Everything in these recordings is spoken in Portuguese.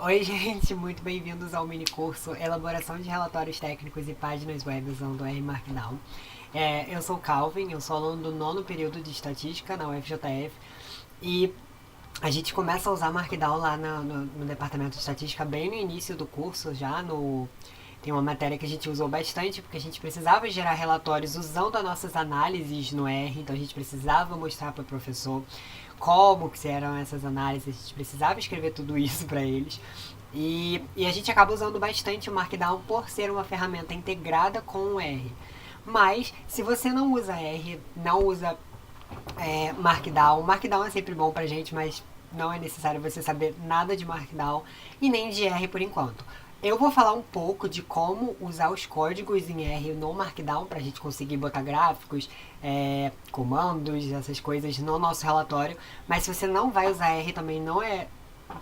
Oi, gente, muito bem-vindos ao mini curso Elaboração de Relatórios Técnicos e Páginas Web usando R Markdown. Eu sou o Calvin, eu sou aluno do nono período de Estatística na UFJF e a gente começa a usar Markdown lá no departamento de Estatística bem no início do curso, tem uma matéria que a gente usou bastante porque a gente precisava gerar relatórios usando as nossas análises no R, então a gente precisava mostrar para o professor como que eram essas análises, a gente precisava escrever tudo isso para eles. E a gente acaba usando bastante o Markdown por ser uma ferramenta integrada com o R. Mas, se você não usa R, não usa Markdown é sempre bom pra gente, mas não é necessário você saber nada de Markdown e nem de R por enquanto. Eu vou falar um pouco de como usar os códigos em R no Markdown para a gente conseguir botar gráficos, comandos, essas coisas no nosso relatório. Mas se você não vai usar R também não é...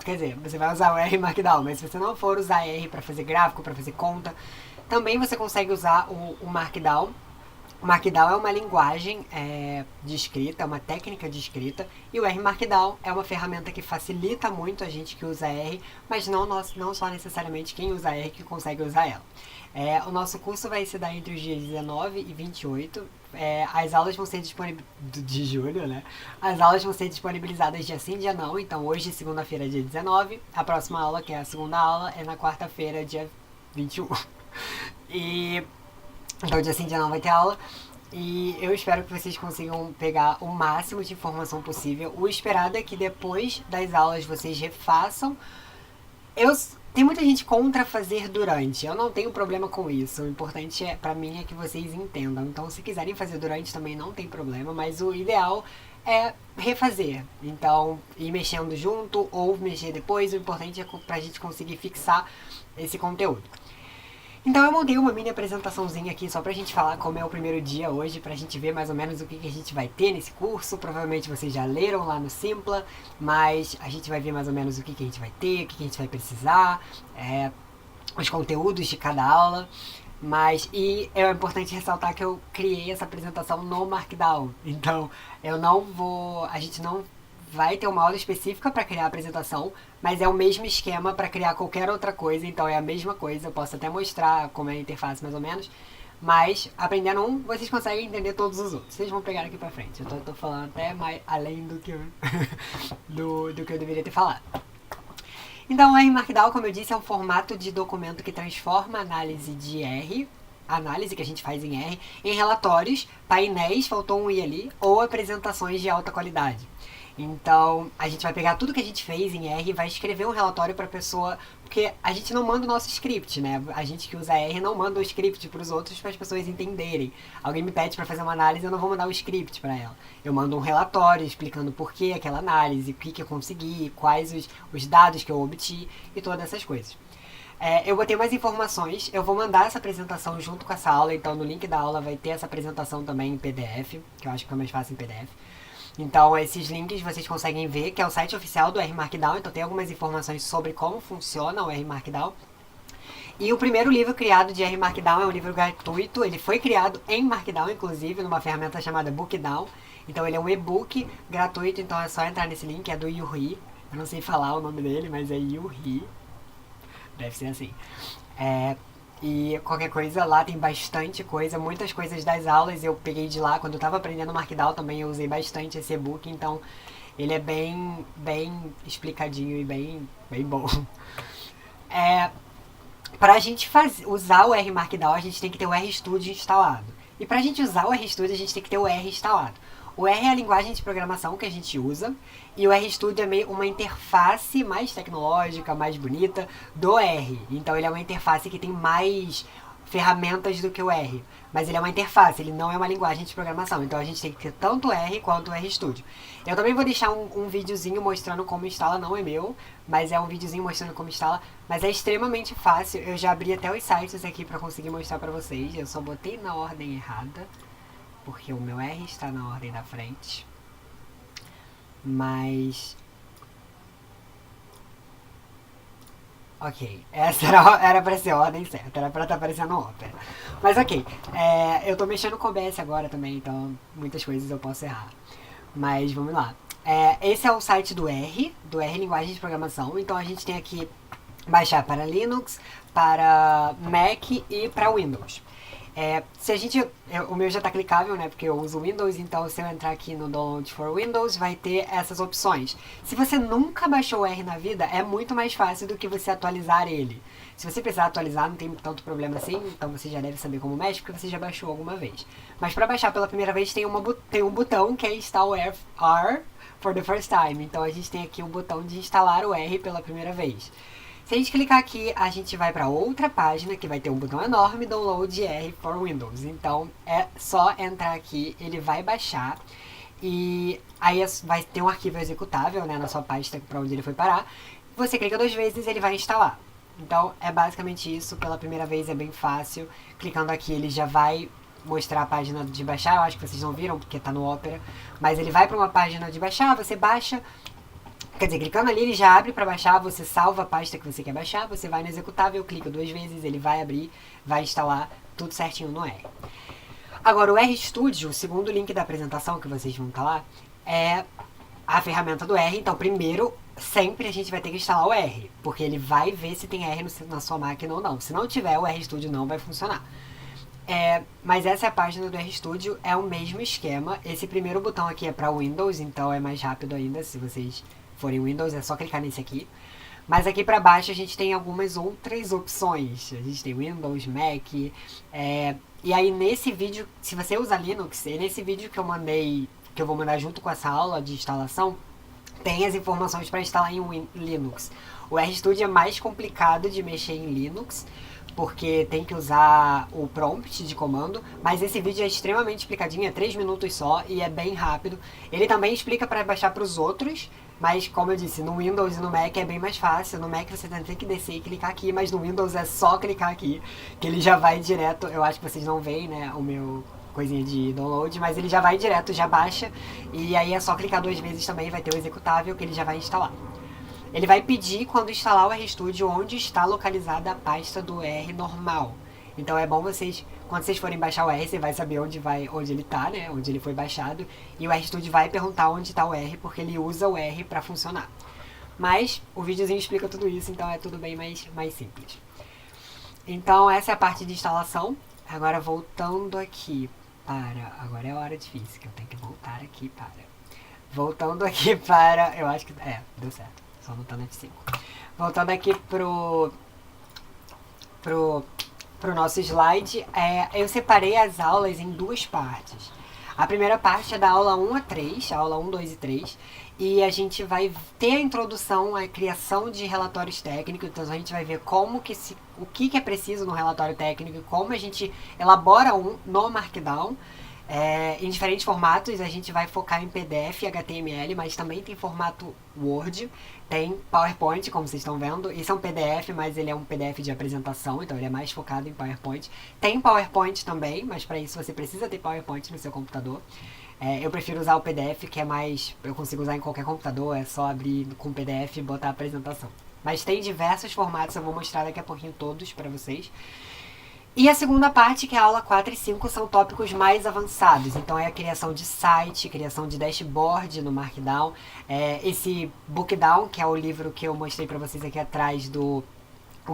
Quer dizer, você vai usar o R em Markdown, mas se você não for usar R para fazer gráfico, para fazer conta, também você consegue usar o Markdown. O Markdown é uma linguagem de escrita, é uma técnica de escrita, e o R Markdown é uma ferramenta que facilita muito a gente que usa R, mas não só necessariamente quem usa R que consegue usar ela. O nosso curso vai se dar entre os dias 19 e 28. As aulas vão ser disponibilizadas de julho, né? As aulas vão ser disponibilizadas dia sim, dia não. Então hoje, segunda-feira, dia 19. A próxima aula, que é a segunda aula, é na quarta-feira, dia 21. E então dia sim, dia não vai ter aula. E eu espero que vocês consigam pegar o máximo de informação possível. O esperado é que depois das aulas vocês refaçam. Tem muita gente contra fazer durante. Eu não tenho problema com isso. O importante pra mim é que vocês entendam. Então, se quiserem fazer durante também não tem problema, mas o ideal é refazer. Então, ir mexendo junto ou mexer depois. O importante é pra gente conseguir fixar esse conteúdo. Então eu montei uma mini apresentaçãozinha aqui só pra gente falar como é o primeiro dia hoje, pra gente ver mais ou menos o que a gente vai ter nesse curso. Provavelmente vocês já leram lá no Simpla, mas a gente vai ver mais ou menos o que a gente vai ter, o que a gente vai precisar, os conteúdos de cada aula. E é importante ressaltar que eu criei essa apresentação no Markdown. Então a gente não vai ter uma aula específica para criar a apresentação, mas é o mesmo esquema para criar qualquer outra coisa, então é a mesma coisa. Eu posso até mostrar como é a interface mais ou menos, mas aprendendo um, vocês conseguem entender todos os outros. Vocês vão pegar aqui pra frente. Eu tô falando até mais além do que do que eu deveria ter falado. Então, o R Markdown, como eu disse, é um formato de documento que transforma a análise de R, a análise que a gente faz em R, em relatórios, painéis, faltou um i ali, ou apresentações de alta qualidade. Então, a gente vai pegar tudo que a gente fez em R e vai escrever um relatório para a pessoa, porque a gente não manda o nosso script, né? A gente que usa R não manda o script para os outros para as pessoas entenderem. Alguém me pede para fazer uma análise, eu não vou mandar o script para ela. Eu mando um relatório explicando por que aquela análise, o que eu consegui, quais os dados que eu obtive e todas essas coisas. Eu botei mais informações, eu vou mandar essa apresentação junto com essa aula, então no link da aula vai ter essa apresentação também em PDF, que eu acho que é mais fácil em PDF. Então, esses links vocês conseguem ver, que é o site oficial do R Markdown, então tem algumas informações sobre como funciona o R Markdown. E o primeiro livro criado de R Markdown é um livro gratuito, ele foi criado em Markdown, inclusive, numa ferramenta chamada Bookdown. Então, ele é um e-book gratuito, então é só entrar nesse link, é do Yuri. Eu não sei falar o nome dele, mas é Yuri. Deve ser assim. E qualquer coisa, lá tem bastante coisa, muitas coisas das aulas eu peguei de lá. Quando eu tava aprendendo Markdown também eu usei bastante esse e-book, então ele é bem explicadinho e bem bom. Pra gente usar o R Markdown, a gente tem que ter o RStudio instalado. E pra gente usar o RStudio, a gente tem que ter o R instalado. O R é a linguagem de programação que a gente usa, e o RStudio é meio uma interface mais tecnológica, mais bonita do R. Então ele é uma interface que tem mais ferramentas do que o R. Mas ele é uma interface, ele não é uma linguagem de programação. Então a gente tem que ter tanto o R quanto o RStudio. Eu também vou deixar um videozinho mostrando como instala, não é meu, mas é um videozinho mostrando como instala. Mas é extremamente fácil, eu já abri até os sites aqui pra conseguir mostrar pra vocês. Eu só botei na ordem errada, porque o meu R está na ordem da frente. Mas... Ok, essa era pra ser a ordem certa, era pra estar aparecendo Opera. Mas ok, eu tô mexendo com o OBS agora também, então muitas coisas eu posso errar. Mas vamos lá. Esse é o site do R Linguagem de Programação. Então a gente tem aqui baixar para Linux, para Mac e para Windows. Se a gente, o meu já está clicável, né? Porque eu uso Windows, então se eu entrar aqui no Download for Windows, vai ter essas opções. Se você nunca baixou o R na vida, é muito mais fácil do que você atualizar ele. Se você precisar atualizar, não tem tanto problema assim, então você já deve saber como mexe, porque você já baixou alguma vez. Mas para baixar pela primeira vez, tem um botão que é Install R for the first time. Então a gente tem aqui o botão de instalar o R pela primeira vez. Se a gente clicar aqui, a gente vai para outra página que vai ter um botão enorme, Download R for Windows. Então é só entrar aqui, ele vai baixar e aí vai ter um arquivo executável, né, na sua pasta para onde ele foi parar. Você clica 2 vezes, ele vai instalar. Então é basicamente isso. Pela primeira vez é bem fácil. Clicando aqui, ele já vai mostrar a página de baixar. Eu acho que vocês não viram porque está no Opera, mas ele vai para uma página de baixar, você baixa. Quer dizer, clicando ali ele já abre para baixar, você salva a pasta que você quer baixar, você vai no executável, clica 2 vezes, ele vai abrir, vai instalar tudo certinho no R. Agora o RStudio, o segundo link da apresentação que vocês vão estar lá, é a ferramenta do R. Então primeiro, sempre a gente vai ter que instalar o R, porque ele vai ver se tem R na sua máquina ou não. Se não tiver, o RStudio não vai funcionar. Mas essa é a página do RStudio, é o mesmo esquema. Esse primeiro botão aqui é para Windows, então é mais rápido ainda. Se vocês forem Windows, é só clicar nesse aqui. Mas aqui para baixo a gente tem algumas outras opções. A gente tem Windows, Mac. E aí nesse vídeo, se você usa Linux, nesse vídeo que eu mandei, que eu vou mandar junto com essa aula de instalação, tem as informações para instalar em Linux. O RStudio é mais complicado de mexer em Linux, porque tem que usar o prompt de comando, mas esse vídeo é extremamente explicadinho, é 3 minutos só e é bem rápido. Ele também explica para baixar para os outros, mas como eu disse, no Windows e no Mac é bem mais fácil. No Mac você tem que descer e clicar aqui, mas no Windows é só clicar aqui, que ele já vai direto. Eu acho que vocês não veem, né, o meu coisinha de download, mas ele já vai direto, já baixa, e aí é só clicar 2 vezes também, vai ter o executável que ele já vai instalar. Ele vai pedir quando instalar o RStudio onde está localizada a pasta do R normal. Então é bom vocês, quando vocês forem baixar o R, você vai saber onde ele está, né? Onde ele foi baixado. E o RStudio vai perguntar onde está o R, porque ele usa o R para funcionar. Mas o videozinho explica tudo isso, então é tudo bem mais simples. Então essa é a parte de instalação. Agora voltando aqui para... Agora é a hora difícil, que eu tenho que voltar aqui para... Voltando aqui para... Eu acho que... deu certo. Só anotando F5. Voltando aqui pro nosso slide, eu separei as aulas em 2 partes. A primeira parte é da aula 1 a 3, a aula 1, 2 e 3, e a gente vai ter a introdução à criação de relatórios técnicos. Então a gente vai ver o que é preciso no relatório técnico, como a gente elabora no Markdown. Em diferentes formatos, a gente vai focar em PDF e HTML, mas também tem formato Word, tem PowerPoint, como vocês estão vendo. Isso é um PDF, mas ele é um PDF de apresentação, então ele é mais focado em PowerPoint. Tem PowerPoint também, mas para isso você precisa ter PowerPoint no seu computador. Eu prefiro usar o PDF, que é mais... Eu consigo usar em qualquer computador, é só abrir com o PDF e botar a apresentação. Mas tem diversos formatos, eu vou mostrar daqui a pouquinho todos para vocês. E a segunda parte, que é a aula 4 e 5, são tópicos mais avançados. Então é a criação de site, criação de dashboard no Markdown. Esse Bookdown, que é o livro que eu mostrei para vocês aqui atrás o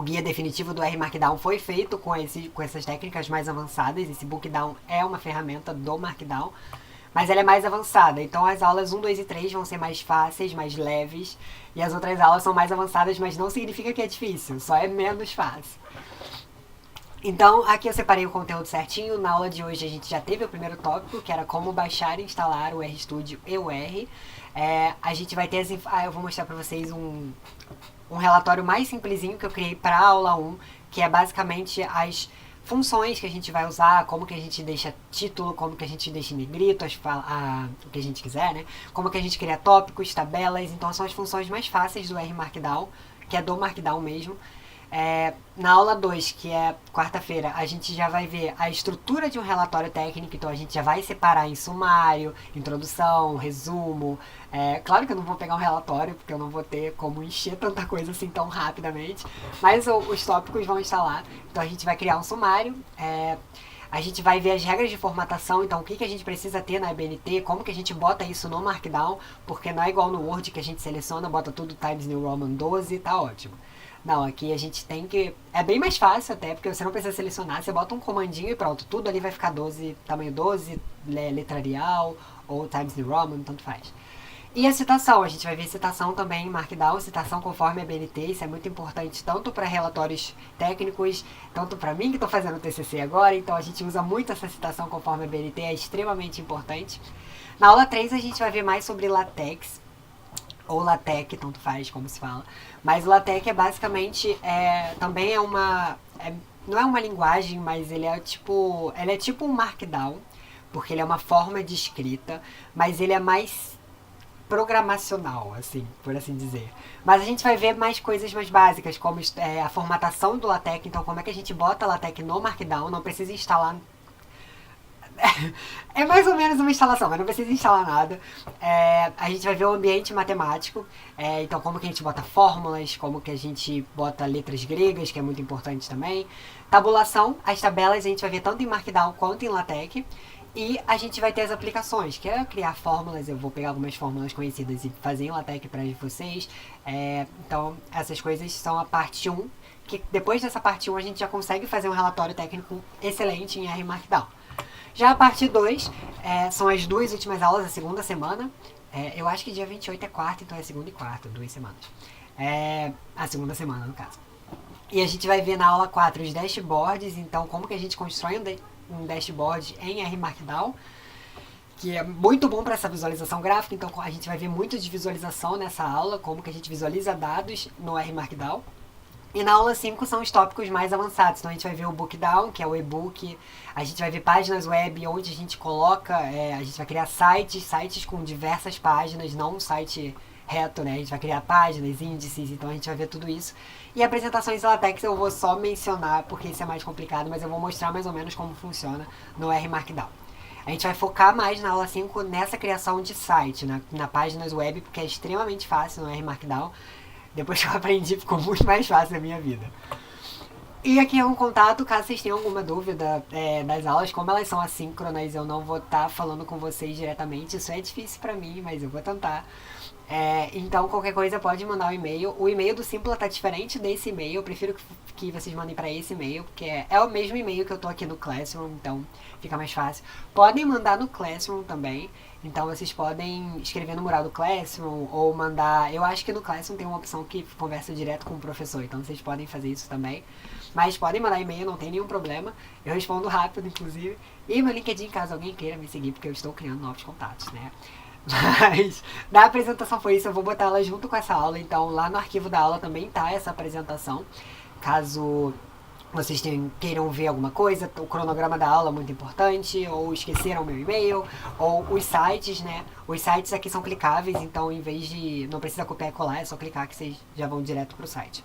guia definitivo do R Markdown, foi feito com essas técnicas mais avançadas. Esse Bookdown é uma ferramenta do Markdown, mas ela é mais avançada. Então as aulas 1, 2 e 3 vão ser mais fáceis, mais leves. E as outras aulas são mais avançadas, mas não significa que é difícil, só é menos fácil. Então, aqui eu separei o conteúdo certinho. Na aula de hoje a gente já teve o primeiro tópico, que era como baixar e instalar o RStudio e o R. A gente vai ter eu vou mostrar pra vocês um relatório mais simplesinho que eu criei para a aula 1, que é basicamente as funções que a gente vai usar, como que a gente deixa título, como que a gente deixa em negrito, o que a gente quiser, né? Como que a gente cria tópicos, tabelas. Então são as funções mais fáceis do R Markdown, que é do Markdown mesmo. Na aula 2, que é quarta-feira, a gente já vai ver a estrutura de um relatório técnico. Então a gente já vai separar em sumário, introdução, resumo. Claro que eu não vou pegar um relatório, porque eu não vou ter como encher tanta coisa assim tão rapidamente, mas os tópicos vão estar lá. Então a gente vai criar um sumário. A gente vai ver as regras de formatação, então o que a gente precisa ter na ABNT, como que a gente bota isso no Markdown, porque não é igual no Word que a gente seleciona, bota tudo Times New Roman 12, tá ótimo. Não, aqui a gente tem que... É bem mais fácil até, porque você não precisa selecionar. Você bota um comandinho e pronto. Tudo ali vai ficar 12, tamanho 12, letra Arial ou Times New Roman, tanto faz. E a citação, a gente vai ver citação também em Markdown, citação conforme a BNT, isso é muito importante tanto para relatórios técnicos, tanto para mim que estou fazendo o TCC agora, então a gente usa muito essa citação conforme a BNT, é extremamente importante. Na aula 3 a gente vai ver mais sobre LaTeX, ou LaTeX, tanto faz como se fala, mas o LaTeX é basicamente, também é uma, não é uma linguagem, mas ele é tipo um Markdown, porque ele é uma forma de escrita, mas ele é mais programacional, assim, por assim dizer. Mas a gente vai ver mais coisas mais básicas, como a formatação do LaTeX, então como é que a gente bota LaTeX no Markdown, não precisa instalar... É mais ou menos uma instalação, mas não precisa instalar nada. A gente vai ver o ambiente matemático, então como que a gente bota fórmulas, como que a gente bota letras gregas, que é muito importante também. Tabulação, as tabelas a gente vai ver tanto em Markdown quanto em LaTeX. E a gente vai ter as aplicações, que é criar fórmulas. Eu vou pegar algumas fórmulas conhecidas e fazer em LaTeX para vocês. Então, essas coisas são a parte 1, que depois dessa parte 1 a gente já consegue fazer um relatório técnico excelente em R Markdown. Já a parte 2 são as duas últimas aulas da segunda semana. Eu acho que dia 28 é quarta, então é segunda e quarta, 2 semanas. A segunda semana, no caso. E a gente vai ver na aula 4 os dashboards, então como que a gente constrói um dashboard em R Markdown, que é muito bom para essa visualização gráfica, então a gente vai ver muito de visualização nessa aula, como que a gente visualiza dados no R Markdown. E na aula 5 são os tópicos mais avançados, então a gente vai ver o Bookdown, que é o e-book, a gente vai ver páginas web onde a gente coloca, a gente vai criar sites com diversas páginas, não um site reto, né? A gente vai criar páginas, índices, então a gente vai ver tudo isso. E apresentações em LaTeX eu vou só mencionar, porque isso é mais complicado, mas eu vou mostrar mais ou menos como funciona no R Markdown. A gente vai focar mais na aula 5 nessa criação de site, na páginas web, porque é extremamente fácil no R Markdown. Depois que eu aprendi, ficou muito mais fácil na minha vida. E aqui é um contato, caso vocês tenham alguma dúvida das aulas, como elas são assíncronas, eu não vou estar falando com vocês diretamente, isso é difícil pra mim, mas eu vou tentar. Então qualquer coisa pode mandar um e-mail. O e-mail do Simpla tá diferente desse e-mail, eu prefiro que vocês mandem para esse e-mail, porque é o mesmo e-mail que eu tô aqui no Classroom, então fica mais fácil. Podem mandar no Classroom também, então vocês podem escrever no mural do Classroom ou mandar... Eu acho que no Classroom tem uma opção que conversa direto com o professor, então vocês podem fazer isso também. Mas podem mandar e-mail, não tem nenhum problema, eu respondo rápido inclusive. E meu LinkedIn, caso alguém queira me seguir, porque eu estou criando novos contatos, né? Mas da apresentação foi isso, eu vou botar ela junto com essa aula, então lá no arquivo da aula também tá essa apresentação, caso vocês queiram ver alguma coisa, o cronograma da aula é muito importante, ou esqueceram meu e-mail, ou os sites, né? Os sites aqui são clicáveis, então em vez de... não precisa copiar e colar, é só clicar que vocês já vão direto pro site.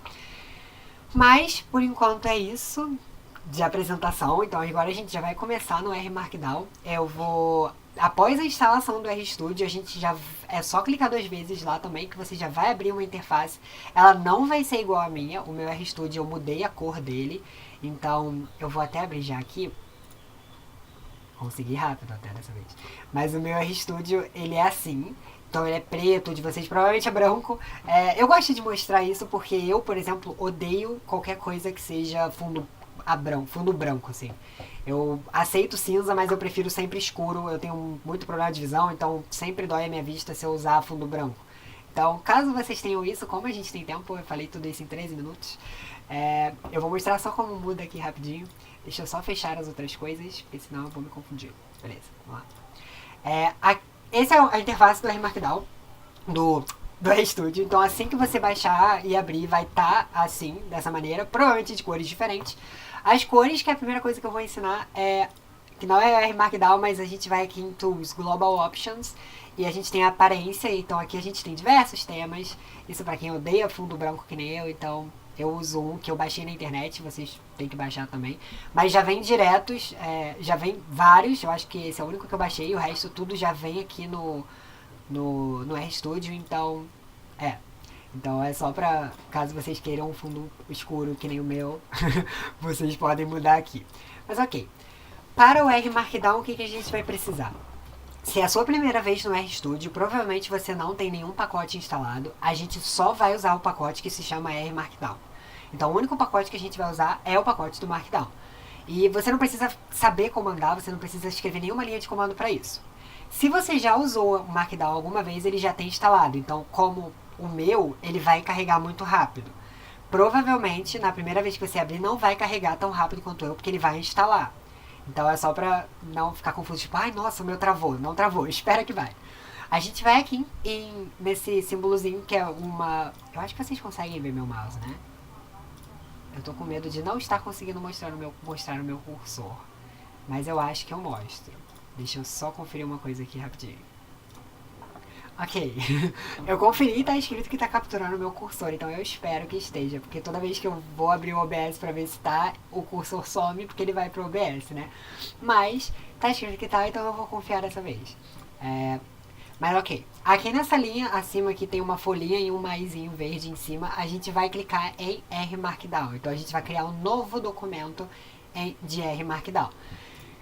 Mas, por enquanto é isso de apresentação, então agora a gente já vai começar no R Markdown. Eu vou... Após a instalação do RStudio, a gente já... É só clicar 2 vezes lá também, que você já vai abrir uma interface. Ela não vai ser igual à minha, o meu RStudio eu mudei a cor dele. Então, eu vou até abrir já aqui. Consegui rápido até dessa vez. Mas o meu RStudio, ele é assim. Então ele é preto, de vocês provavelmente é branco. Eu gosto de mostrar isso porque eu, por exemplo, odeio qualquer coisa que seja fundo branco, assim. Eu aceito cinza, mas eu prefiro sempre escuro. Eu tenho muito problema de visão, então sempre dói a minha vista se eu usar fundo branco. Então, caso vocês tenham isso, como a gente tem tempo, eu falei tudo isso em 13 minutos. Eu vou mostrar só como muda aqui rapidinho. Deixa eu só fechar as outras coisas, porque senão eu vou me confundir. Beleza, vamos lá. Essa é a interface do R Markdown, do RStudio. Então assim que você baixar e abrir, vai estar assim, dessa maneira, provavelmente de cores diferentes. As cores, que é a primeira coisa que eu vou ensinar, que não é R Markdown, mas a gente vai aqui em Tools, Global Options, e a gente tem a aparência, então aqui a gente tem diversos temas. Isso pra quem odeia fundo branco que nem eu, então eu uso um que eu baixei na internet, vocês têm que baixar também. Mas já vem diretos, já vem vários, eu acho que esse é o único que eu baixei, o resto tudo já vem aqui no RStudio, então Então é só pra, caso vocês queiram um fundo escuro que nem o meu, vocês podem mudar aqui. Mas ok, para o R Markdown o que a gente vai precisar? Se é a sua primeira vez no RStudio, provavelmente você não tem nenhum pacote instalado, a gente só vai usar o pacote que se chama R Markdown. Então o único pacote que a gente vai usar é o pacote do Markdown. E você não precisa saber comandar, você não precisa escrever nenhuma linha de comando para isso. Se você já usou o Markdown alguma vez, ele já tem instalado. Então, como o meu, ele vai carregar muito rápido. Provavelmente, na primeira vez que você abrir, não vai carregar tão rápido quanto eu, porque ele vai instalar. Então é só pra não ficar confuso, tipo, ai, nossa, o meu travou. Não travou, espera que vai. A gente vai aqui nesse símbolozinho que é uma... Eu acho que vocês conseguem ver meu mouse, né? Eu tô com medo de não estar conseguindo mostrar o meu cursor. Mas eu acho que eu mostro. Deixa eu só conferir uma coisa aqui rapidinho. Ok, eu conferi e tá escrito que tá capturando o meu cursor, então eu espero que esteja, porque toda vez que eu vou abrir o OBS pra ver se tá, o cursor some porque ele vai pro OBS, né? Mas tá escrito que tá, então eu vou confiar dessa vez. Mas ok, aqui nessa linha acima aqui tem uma folhinha e um maisinho verde em cima, a gente vai clicar em R Markdown, então a gente vai criar um novo documento de R Markdown.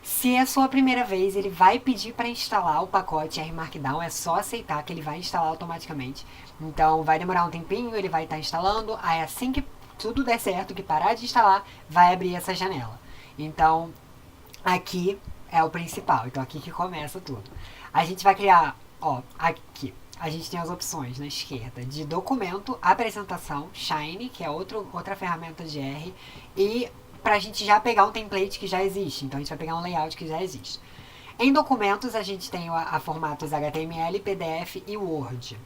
Se é a sua primeira vez, ele vai pedir para instalar o pacote R Markdown, é só aceitar que ele vai instalar automaticamente. Então vai demorar um tempinho, ele vai estar instalando, aí assim que tudo der certo, que parar de instalar, vai abrir essa janela. Então aqui é o principal, então aqui que começa tudo. A gente vai criar, ó, aqui, a gente tem as opções na esquerda de documento, apresentação, Shine, que é outra ferramenta de R, e pra gente já pegar um template que já existe. Então a gente vai pegar um layout que já existe. Em documentos a gente tem a formatos HTML, PDF e Word.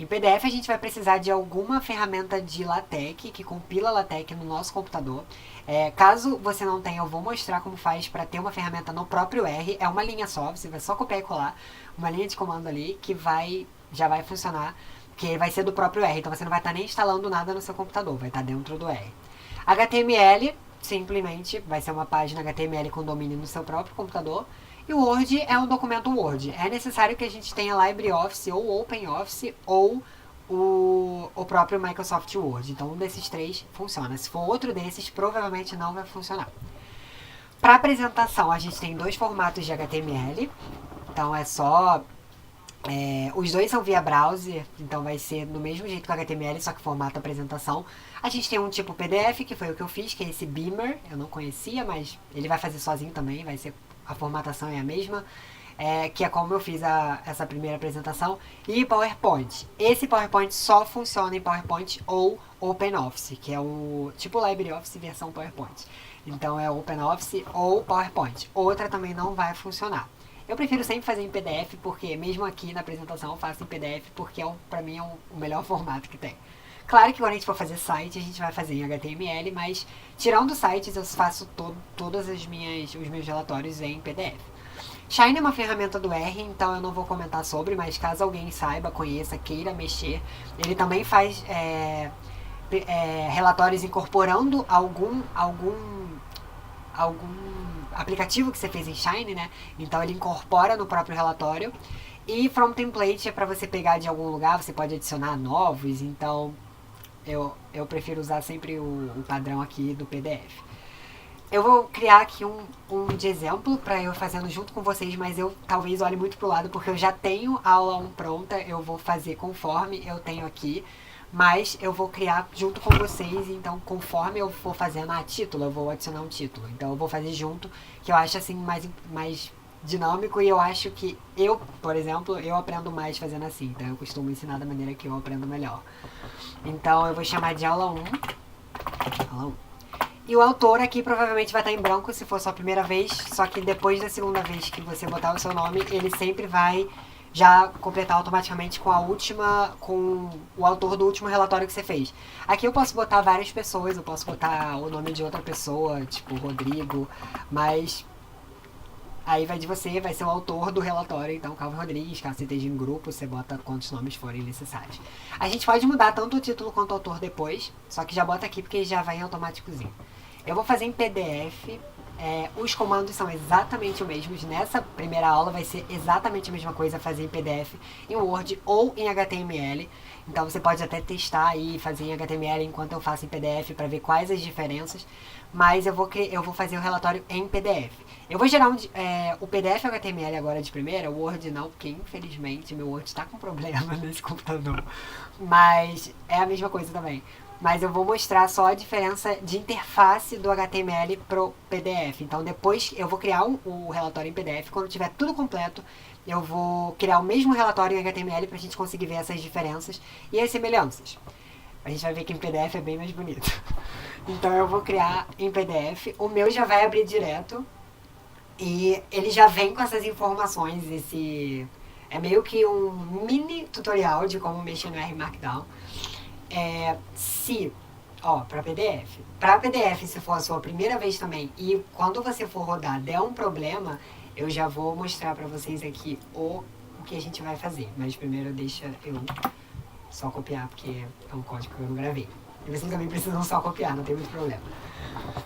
Em PDF a gente vai precisar de alguma ferramenta de LaTeX, que compila LaTeX no nosso computador. Caso você não tenha, eu vou mostrar como faz para ter uma ferramenta no próprio R. É uma linha só, você vai só copiar e colar uma linha de comando ali que já vai funcionar, que vai ser do próprio R. Então você não vai estar nem instalando nada no seu computador, vai estar dentro do R. HTML, simplesmente vai ser uma página HTML com domínio no seu próprio computador. E o Word é um documento Word. É necessário que a gente tenha LibreOffice ou OpenOffice ou o próprio Microsoft Word. Então um desses três funciona. Se for outro desses, provavelmente não vai funcionar. Para apresentação, a gente tem dois formatos de HTML. Então é só... os dois são via browser, então vai ser do mesmo jeito que o HTML, só que formato apresentação. A gente tem um tipo PDF, que foi o que eu fiz, que é esse Beamer. Eu não conhecia, mas ele vai fazer sozinho também, vai ser, a formatação é a mesma. Que é como eu fiz essa primeira apresentação. E PowerPoint. Esse PowerPoint só funciona em PowerPoint ou OpenOffice, que é o tipo LibreOffice versão PowerPoint. Então é OpenOffice ou PowerPoint. Outra também não vai funcionar. Eu prefiro sempre fazer em PDF, porque mesmo aqui na apresentação eu faço em PDF, porque pra mim é o melhor formato que tem. Claro que quando a gente for fazer site, a gente vai fazer em HTML, mas tirando sites eu faço todos os meus relatórios em PDF. Shine é uma ferramenta do R, então eu não vou comentar sobre, mas caso alguém saiba, conheça, queira mexer, ele também faz relatórios incorporando algum aplicativo que você fez em Shine, né? Então ele incorpora no próprio relatório. E From Template é para você pegar de algum lugar, você pode adicionar novos, então eu prefiro usar sempre o padrão aqui do PDF. Eu vou criar aqui um de exemplo para eu fazendo junto com vocês, mas eu talvez olhe muito pro lado porque eu já tenho a aula 1 pronta, eu vou fazer conforme eu tenho aqui, mas eu vou criar junto com vocês, então conforme eu for fazendo título, eu vou adicionar um título. Então eu vou fazer junto, que eu acho assim mais dinâmico e eu acho que por exemplo, eu aprendo mais fazendo assim, então eu costumo ensinar da maneira que eu aprendo melhor. Então eu vou chamar de aula 1. Aula 1. E o autor aqui provavelmente vai estar em branco se for sua primeira vez, só que depois da segunda vez que você botar o seu nome, ele sempre vai já completar automaticamente com o autor do último relatório que você fez. Aqui eu posso botar várias pessoas, eu posso botar o nome de outra pessoa, tipo Rodrigo, mas aí vai de você, vai ser o autor do relatório, então Calvin Rodrigues, caso você esteja em grupo, você bota quantos nomes forem necessários. A gente pode mudar tanto o título quanto o autor depois, só que já bota aqui porque já vai em automáticozinho. Eu vou fazer em PDF, os comandos são exatamente os mesmos, nessa primeira aula vai ser exatamente a mesma coisa fazer em PDF, em Word ou em HTML. Então você pode até testar aí, fazer em HTML enquanto eu faço em PDF para ver quais as diferenças. Mas eu vou fazer o relatório em PDF. Eu vou gerar o PDF HTML agora de primeira, o Word não, porque infelizmente meu Word está com problema nesse computador. Mas é a mesma coisa também. Mas eu vou mostrar só a diferença de interface do HTML pro PDF. Então depois eu vou criar o relatório em PDF. Quando tiver tudo completo, eu vou criar o mesmo relatório em HTML pra gente conseguir ver essas diferenças e as semelhanças. A gente vai ver que em PDF é bem mais bonito. Então eu vou criar em PDF. O meu já vai abrir direto. E ele já vem com essas informações. É meio que um mini tutorial de como mexer no R Markdown. Para PDF. Para PDF, se for a sua primeira vez também, e quando você for rodar der um problema, eu já vou mostrar para vocês aqui o que a gente vai fazer. Mas primeiro deixa eu só copiar, porque é um código que eu não gravei. E vocês também precisam só copiar, não tem muito problema.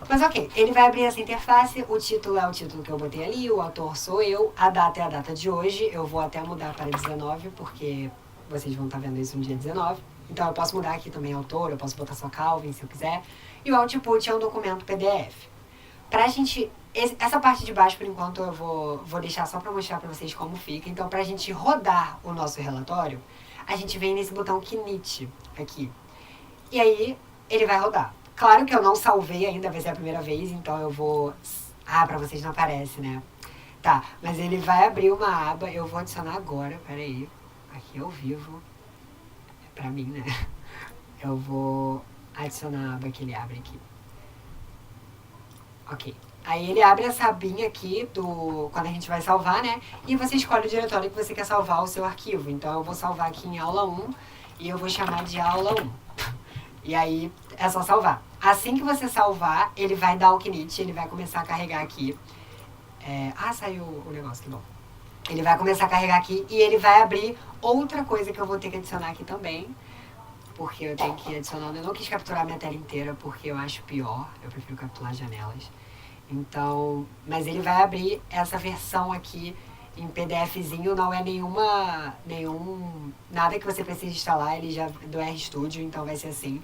Mas ok, ele vai abrir essa interface, o título é o título que eu botei ali, o autor sou eu, a data é a data de hoje, eu vou até mudar para 19, porque vocês vão estar vendo isso no dia 19. Então eu posso mudar aqui também autor, eu posso botar só Calvin se eu quiser. E o output é um documento PDF. Pra gente, essa parte de baixo por enquanto eu vou deixar só para mostrar para vocês como fica. Então pra gente rodar o nosso relatório, a gente vem nesse botão Knit aqui. E aí ele vai rodar. Claro que eu não salvei ainda, vai ser a primeira vez, então eu vou... pra vocês não aparece, né? Tá, mas ele vai abrir uma aba, eu vou adicionar agora, peraí. Aqui ao vivo. É pra mim, né? Eu vou adicionar a aba que ele abre aqui. Ok. Aí ele abre essa abinha aqui quando a gente vai salvar, né? E você escolhe o diretório que você quer salvar o seu arquivo. Então eu vou salvar aqui em aula 1 e eu vou chamar de aula 1. E aí é só salvar. Assim que você salvar, ele vai dar o knit, ele vai começar a carregar aqui. Saiu o negócio, que bom. Ele vai começar a carregar aqui e ele vai abrir outra coisa que eu vou ter que adicionar aqui também. Porque eu tenho que adicionar... Eu não quis capturar minha tela inteira porque eu acho pior. Eu prefiro capturar janelas. Então... Mas ele vai abrir essa versão aqui em PDFzinho. Não é nada que você precise instalar. Ele já do RStudio, então vai ser assim.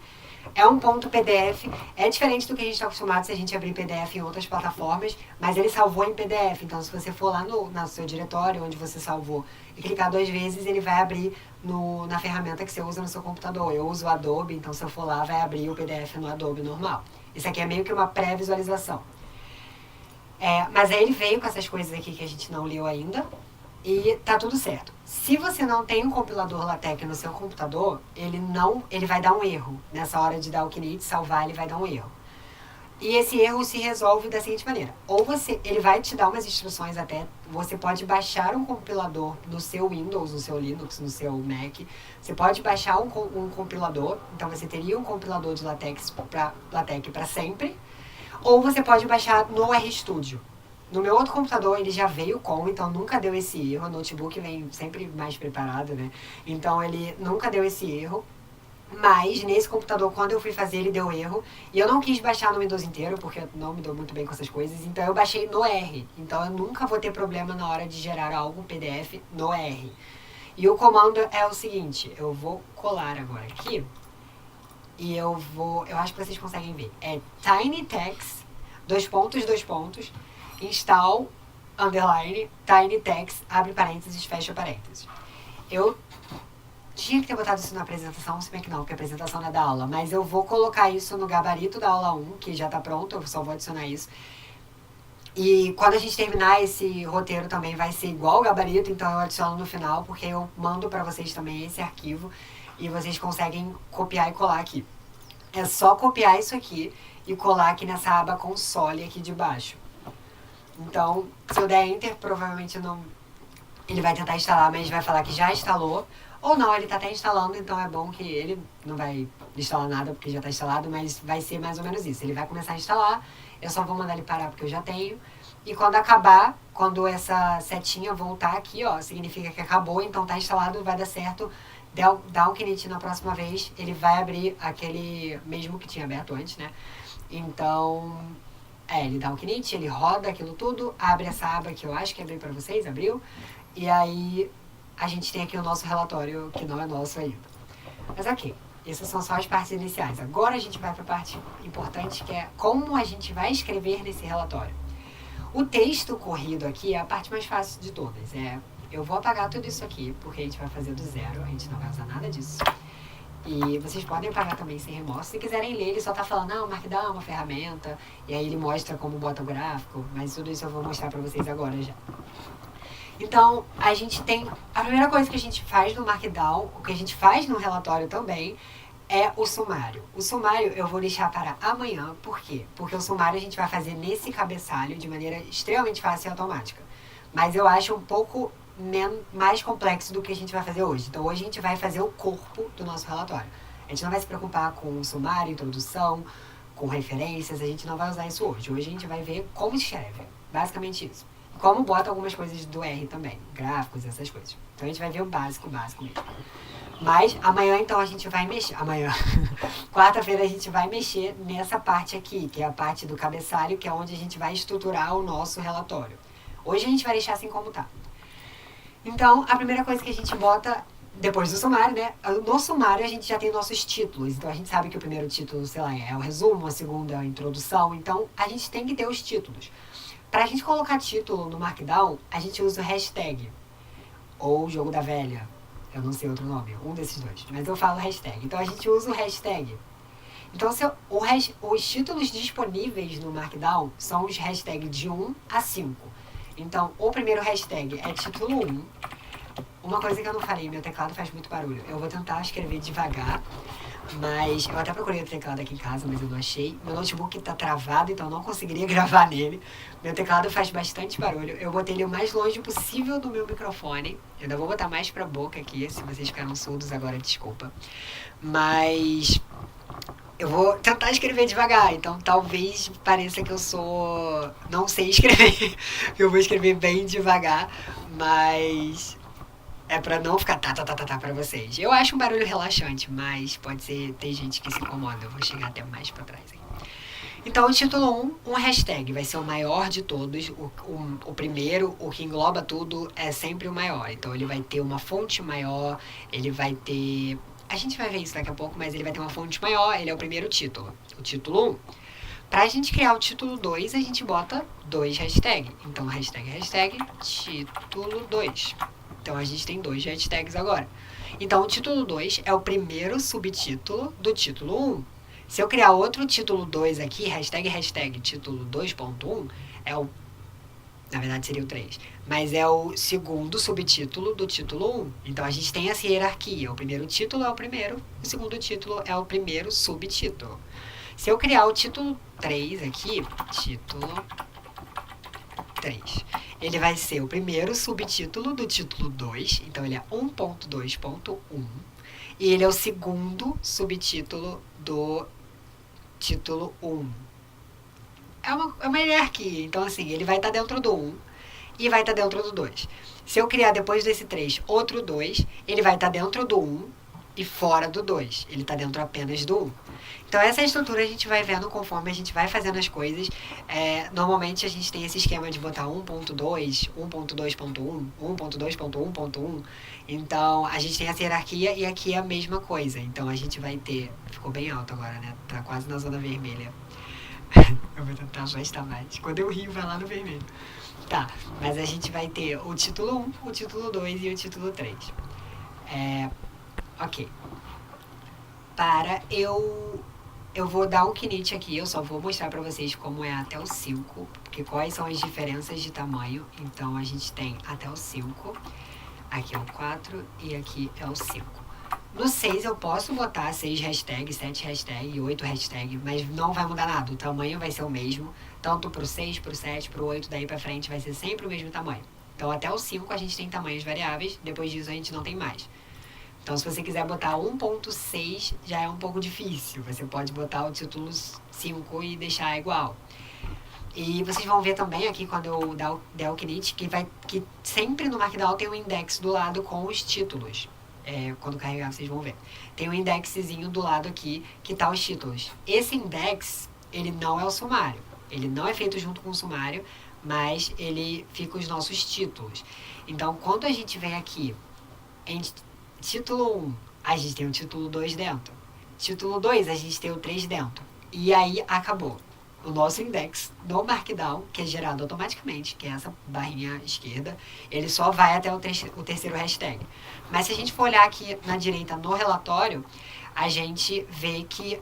É um ponto PDF, é diferente do que a gente está acostumado se a gente abrir PDF em outras plataformas, mas ele salvou em PDF, então se você for lá no seu diretório onde você salvou e clicar 2 vezes, ele vai abrir na ferramenta que você usa no seu computador. Eu uso o Adobe, então se eu for lá vai abrir o PDF no Adobe normal. Isso aqui é meio que uma pré-visualização. Mas aí ele veio com essas coisas aqui que a gente não leu ainda e tá tudo certo. Se você não tem um compilador LaTeX no seu computador, ele vai dar um erro. Nessa hora de dar o knit, salvar, ele vai dar um erro. E esse erro se resolve da seguinte maneira. Ele vai te dar umas instruções até, você pode baixar um compilador no seu Windows, no seu Linux, no seu Mac. Você pode baixar um compilador, então você teria um compilador de LaTeX para sempre. Ou você pode baixar no RStudio. No meu outro computador ele já veio com, então nunca deu esse erro. O notebook vem sempre mais preparado, né? Então ele nunca deu esse erro. Mas nesse computador, quando eu fui fazer, ele deu erro. E eu não quis baixar no Windows inteiro, porque eu não me dou muito bem com essas coisas. Então eu baixei no R. Então eu nunca vou ter problema na hora de gerar algo PDF no R. E o comando é o seguinte. Eu vou colar agora aqui. E eu acho que vocês conseguem ver. É tinytext, install, underline, tinytext, abre parênteses, fecha parênteses. Eu tinha que ter botado isso na apresentação, se bem que não, porque a apresentação não é da aula. Mas eu vou colocar isso no gabarito da aula 1, que já tá pronto, eu só vou adicionar isso. E quando a gente terminar esse roteiro também vai ser igual o gabarito, então eu adiciono no final, porque eu mando pra vocês também esse arquivo e vocês conseguem copiar e colar aqui. É só copiar isso aqui e colar aqui nessa aba console aqui de baixo. Então, se eu der Enter, provavelmente não... Ele vai tentar instalar, mas vai falar que já instalou. Ou não, ele tá até instalando, então é bom que ele não vai instalar nada porque já tá instalado, mas vai ser mais ou menos isso. Ele vai começar a instalar, eu só vou mandar ele parar porque eu já tenho. E quando acabar, quando essa setinha voltar aqui, ó, significa que acabou, então tá instalado, vai dar certo. Dá um knit na próxima vez, ele vai abrir aquele mesmo que tinha aberto antes, né? Então... ele dá um knit, ele roda aquilo tudo, abre essa aba que eu acho que abriu pra vocês, abriu. E aí a gente tem aqui o nosso relatório, que não é nosso ainda. Mas ok, essas são só as partes iniciais. Agora a gente vai para a parte importante, que é como a gente vai escrever nesse relatório. O texto corrido aqui é a parte mais fácil de todas. Eu vou apagar tudo isso aqui, porque a gente vai fazer do zero, a gente não vai usar nada disso. E vocês podem apagar também sem remorso. Se quiserem ler, ele só tá falando, não, o Markdown é uma ferramenta, e aí ele mostra como bota o gráfico, mas tudo isso eu vou mostrar pra vocês agora já. Então, a gente tem... A primeira coisa que a gente faz no Markdown, o que a gente faz no relatório também, é o sumário. O sumário eu vou deixar para amanhã, por quê? Porque o sumário a gente vai fazer nesse cabeçalho de maneira extremamente fácil e automática. Mas eu acho um pouco mais complexo do que a gente vai fazer hoje. Então hoje a gente vai fazer o corpo do nosso relatório. A gente não vai se preocupar com o sumário, introdução, com referências, a gente não vai usar isso hoje. Hoje a gente vai ver como escreve, basicamente isso. Como bota algumas coisas do R também, gráficos, essas coisas. Então a gente vai ver o básico mesmo. Mas amanhã então a gente vai mexer, quarta-feira a gente vai mexer nessa parte aqui, que é a parte do cabeçalho, que é onde a gente vai estruturar o nosso relatório. Hoje a gente vai deixar assim como tá. Então, a primeira coisa que a gente bota, depois do sumário, né? No sumário a gente já tem nossos títulos. Então a gente sabe que o primeiro título, sei lá, é o resumo, a segunda é a introdução. Então a gente tem que ter os títulos. Pra gente colocar título no Markdown, a gente usa o hashtag. Ou o jogo da velha. Eu não sei outro nome, um desses dois. Mas eu falo hashtag. Então a gente usa o hashtag. Então os títulos disponíveis no Markdown são os hashtags de 1 a 5. Então, o primeiro hashtag é título 1. Uma coisa que eu não falei, meu teclado faz muito barulho. Eu vou tentar escrever devagar, mas eu até procurei o teclado aqui em casa, mas eu não achei. Meu notebook tá travado, então eu não conseguiria gravar nele. Meu teclado faz bastante barulho. Eu botei ele o mais longe possível do meu microfone. Eu ainda vou botar mais pra boca aqui, se vocês ficaram surdos agora, desculpa. Mas... eu vou tentar escrever devagar, então talvez pareça que eu não sei escrever. Eu vou escrever bem devagar, mas é pra não ficar tá pra vocês. Eu acho um barulho relaxante, mas pode ser, tem gente que se incomoda. Eu vou chegar até mais pra trás aí. Então, o título 1, um hashtag, vai ser o maior de todos. O primeiro, o que engloba tudo, é sempre o maior. Então, ele vai ter uma fonte maior, ele vai ter... a gente vai ver isso daqui a pouco, mas ele vai ter uma fonte maior, ele é o primeiro título, o título 1. Pra gente criar o título 2, a gente bota 2 hashtags. Então, hashtag título 2. Então, a gente tem 2 hashtags agora. Então, o título 2 é o primeiro subtítulo do título 1. Se eu criar outro título 2 aqui, hashtag título 2.1, é o... na verdade seria o 3, mas é o segundo subtítulo do título 1. Então a gente tem essa hierarquia. O primeiro título é o primeiro, o segundo título é o primeiro subtítulo. Se eu criar o título 3 aqui, título 3, ele vai ser o primeiro subtítulo do título 2, então ele é 1.2.1, e ele é o segundo subtítulo do título 1. É uma hierarquia, então assim, ele vai estar dentro do 1 e vai estar dentro do 2. Se eu criar depois desse 3 outro 2, ele vai estar dentro do 1 e fora do 2. Ele está dentro apenas do 1. Então essa estrutura a gente vai vendo conforme a gente vai fazendo as coisas. Normalmente a gente tem esse esquema de botar 1.2, 1.2.1, 1.2.1.1. Então a gente tem essa hierarquia e aqui é a mesma coisa. Então a gente vai ter... ficou bem alto agora, né? Tá quase na zona vermelha. Eu vou tentar afastar mais. Quando eu rio, vai lá no vermelho. Tá, mas a gente vai ter o título 1, o título 2 e o título 3. Ok. Eu vou dar um knit aqui, eu só vou mostrar pra vocês como é até o 5, porque quais são as diferenças de tamanho. Então a gente tem até o 5, aqui é o 4 e aqui é o 5. No 6 eu posso botar 6 hashtags, 7 hashtags e 8 hashtags, mas não vai mudar nada, o tamanho vai ser o mesmo, tanto pro 6, pro 7, pro 8, daí pra frente vai ser sempre o mesmo tamanho. Então até o 5 a gente tem tamanhos variáveis, depois disso a gente não tem mais. Então se você quiser botar 1.6 já é um pouco difícil, você pode botar o título 5 e deixar igual. E vocês vão ver também aqui quando eu der o knit que sempre no Markdown tem um index do lado com os títulos. Quando carregar vocês vão ver. Tem um indexzinho do lado aqui que tá os títulos. Esse index, ele não é o sumário. Ele não é feito junto com o sumário, mas ele fica os nossos títulos. Então, quando a gente vem aqui em título 1, a gente tem o título 2 dentro. Título 2, a gente tem o 3 dentro. E aí acabou. O nosso index do Markdown, que é gerado automaticamente, que é essa barrinha esquerda, ele só vai até o terceiro hashtag. Mas se a gente for olhar aqui na direita no relatório, a gente vê que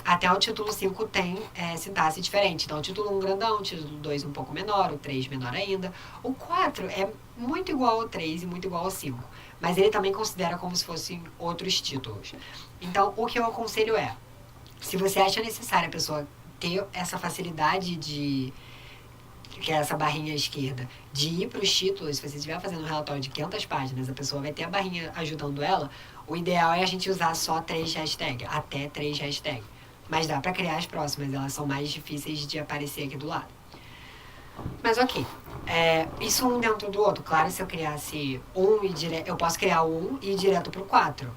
até o título 5 tem sintaxe diferente. Então, o título 1 grandão, o título 2 um pouco menor, o 3 menor ainda. O 4 é muito igual ao 3 e muito igual ao 5. Mas ele também considera como se fossem outros títulos. Então, o que eu aconselho é, se você acha necessário a pessoa ter essa facilidade de, que é essa barrinha esquerda, de ir para os títulos, se você estiver fazendo um relatório de 500 páginas, a pessoa vai ter a barrinha ajudando ela, o ideal é a gente usar só 3 hashtags, até 3 hashtags. Mas dá para criar as próximas, elas são mais difíceis de aparecer aqui do lado. Mas ok, isso um dentro do outro. Claro, se eu criasse um e eu posso criar um e ir direto pro 4.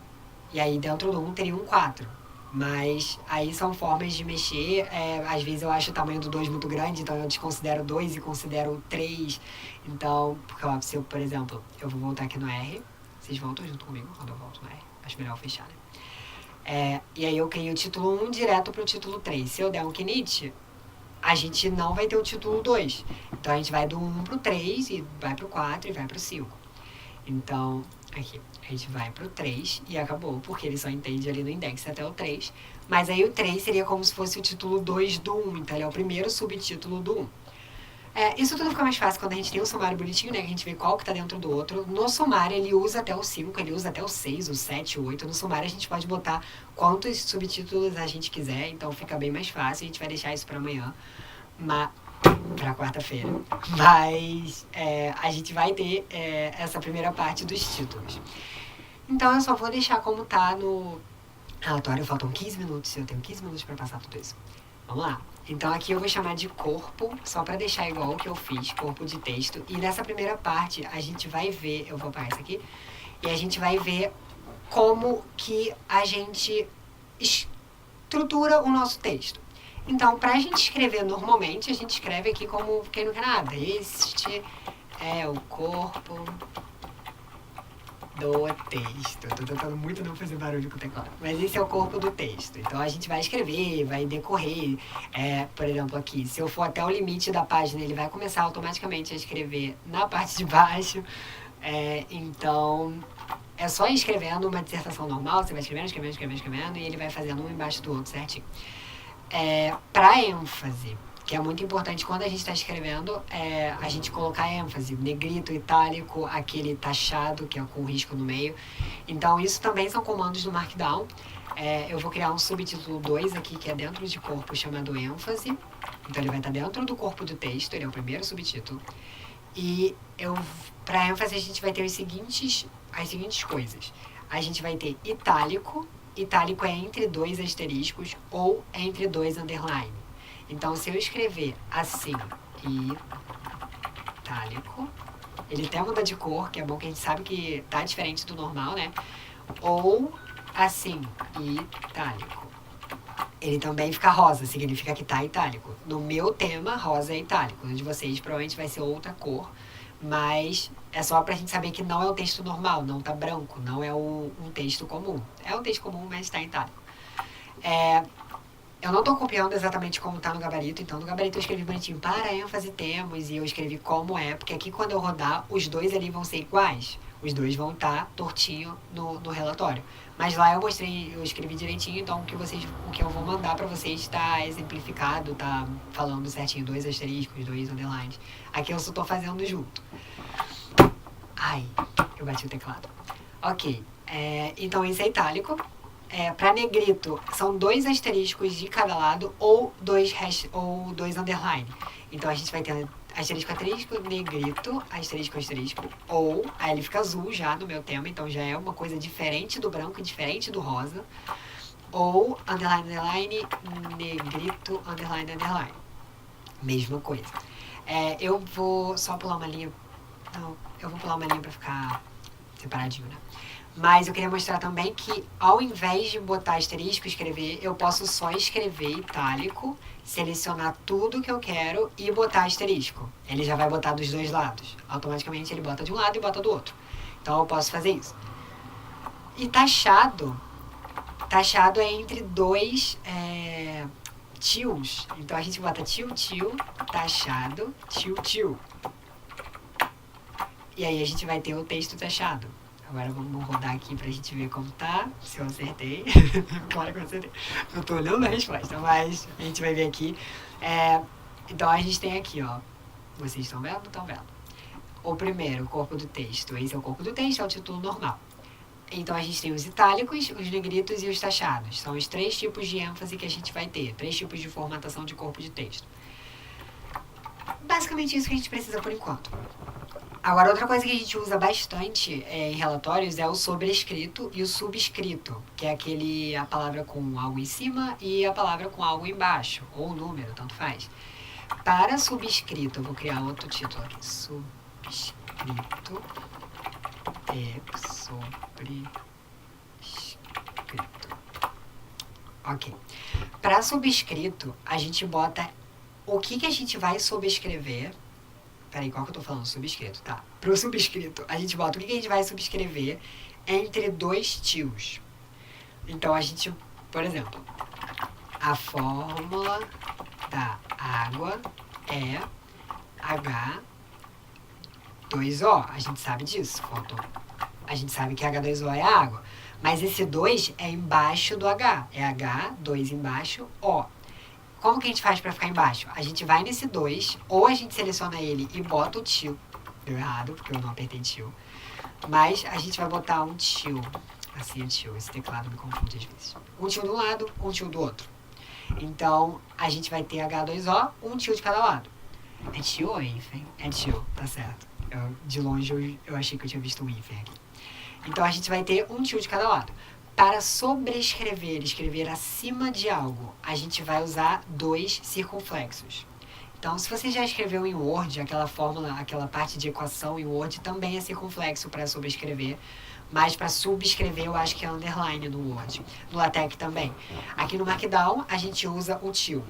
E aí dentro do 1 teria um 4. Mas aí são formas de mexer. Às vezes eu acho o tamanho do 2 muito grande, então eu desconsidero 2 e considero 3. Então, porque ó, se eu, por exemplo, eu vou voltar aqui no R. Vocês voltam junto comigo quando eu volto no R. Acho melhor eu fechar, né? E aí eu crio o título 1 direto pro título 3. Se eu der um init, a gente não vai ter o título 2. Então a gente vai do 1 pro 3 e vai pro 4 e vai pro 5. Então, aqui, a gente vai pro 3 e acabou, porque ele só entende ali no index até o 3. Mas aí o 3 seria como se fosse o título 2 do 1, então ele é o primeiro subtítulo do 1. Isso tudo fica mais fácil quando a gente tem um sumário bonitinho, né? Que a gente vê qual que tá dentro do outro. No sumário ele usa até o 5, ele usa até o 6, o 7, o 8. No sumário a gente pode botar quantos subtítulos a gente quiser, então fica bem mais fácil. A gente vai deixar isso pra amanhã, pra quarta-feira. Mas a gente vai ter essa primeira parte dos títulos. Então eu só vou deixar como tá no relatório. Faltam 15 minutos, eu tenho 15 minutos pra passar tudo isso. Vamos lá. Então aqui eu vou chamar de corpo, só para deixar igual o que eu fiz, corpo de texto. E nessa primeira parte a gente vai ver, eu vou apagar isso aqui, e a gente vai ver como que a gente estrutura o nosso texto. Então, para a gente escrever normalmente, a gente escreve aqui como quem não quer nada. Este é o corpo do texto. Eu tô tentando muito não fazer barulho com o teclado. Mas esse é o corpo do texto. Então a gente vai escrever, vai decorrer. Por exemplo, aqui, se eu for até o limite da página, ele vai começar automaticamente a escrever na parte de baixo. Então, é só ir escrevendo uma dissertação normal. Você vai escrevendo, e ele vai fazendo um embaixo do outro certinho. Para ênfase, que é muito importante quando a gente está escrevendo, a gente colocar ênfase, negrito, itálico, aquele taxado, que é com risco no meio. Então, isso também são comandos do Markdown. Eu vou criar um subtítulo 2 aqui, que é dentro de corpo, chamado ênfase. Então, ele vai estar dentro do corpo do texto, ele é o primeiro subtítulo. E para ênfase, a gente vai ter as seguintes coisas. A gente vai ter itálico. Itálico é entre 2 asteriscos ou entre 2 underline. Então, se eu escrever assim, itálico, ele até muda de cor, que é bom que a gente sabe que tá diferente do normal, né? Ou assim, itálico. Ele também fica rosa, significa que tá itálico. No meu tema, rosa é itálico. No de vocês, provavelmente vai ser outra cor, mas é só pra gente saber que não é um texto normal, não tá branco, não é um texto comum. É um texto comum, mas tá itálico. Eu não estou copiando exatamente como está no gabarito, então no gabarito eu escrevi bonitinho para ênfase temos e eu escrevi como porque aqui quando eu rodar, os dois ali vão ser iguais. Os dois vão estar tortinho no relatório. Mas lá eu escrevi direitinho, então o que eu vou mandar para vocês está exemplificado, tá falando certinho, 2 asteriscos, 2 underlines. Aqui eu só estou fazendo junto. Ai, eu bati o teclado. Ok, então isso é itálico. Para negrito, são 2 asteriscos de cada lado ou 2 underline. Então a gente vai ter asterisco, negrito, asterisco, ou, aí ele fica azul já no meu tema, então já é uma coisa diferente do branco e diferente do rosa. Ou underline, negrito, underline. Mesma coisa. Eu vou só pular uma linha. Não, eu vou pular uma linha pra ficar separadinho, né? Mas eu queria mostrar também que ao invés de botar asterisco, escrever, eu posso só escrever itálico, selecionar tudo que eu quero e botar asterisco. Ele já vai botar dos dois lados. Automaticamente ele bota de um lado e bota do outro. Então eu posso fazer isso. E taxado é entre dois tios. Então a gente bota tio, taxado, tio. E aí a gente vai ter o texto taxado. Agora vamos rodar aqui pra gente ver como tá. Se eu acertei. Claro que eu acertei. Eu tô olhando a resposta, mas a gente vai ver aqui. Então a gente tem aqui, ó. Vocês estão vendo? Estão vendo. O primeiro, o corpo do texto. Esse é o corpo do texto, é o título normal. Então a gente tem os itálicos, os negritos e os taxados. São os 3 tipos de ênfase que a gente vai ter. 3 tipos de formatação de corpo de texto. Basicamente isso que a gente precisa por enquanto. Agora, outra coisa que a gente usa bastante em relatórios é o sobrescrito e o subscrito, que é a palavra com algo em cima e a palavra com algo embaixo, ou número, tanto faz. Para subscrito, eu vou criar outro título aqui. Subscrito. Sobrescrito. Ok. Para subscrito, a gente bota o que a gente vai subscrever. Peraí, qual que eu tô falando? Subscrito, tá. Pro subscrito, a gente bota o que a gente vai subscrever entre 2 tios. Então, a gente, por exemplo, a fórmula da água é H2O. A gente sabe disso. A gente sabe que H2O é água. Mas esse 2 é embaixo do H. É H2 embaixo, O. Como que a gente faz pra ficar embaixo? A gente vai nesse 2, ou a gente seleciona ele e bota o tio. Deu errado, porque eu não apertei tio. Mas a gente vai botar um tio. Assim é tio, esse teclado me confunde às vezes. Um tio de um lado, um tio do outro. Então, a gente vai ter H2O, um tio de cada lado. É tio ou hífen? É tio, tá certo. De longe eu achei que eu tinha visto um hífen aqui. Então, a gente vai ter um tio de cada lado. Para sobrescrever, escrever acima de algo, a gente vai usar 2 circunflexos. Então, se você já escreveu em Word, aquela fórmula, aquela parte de equação em Word também é circunflexo para sobrescrever. Mas para subscrever eu acho que é underline no Word. No LaTeX também. Aqui no Markdown a gente usa o tio.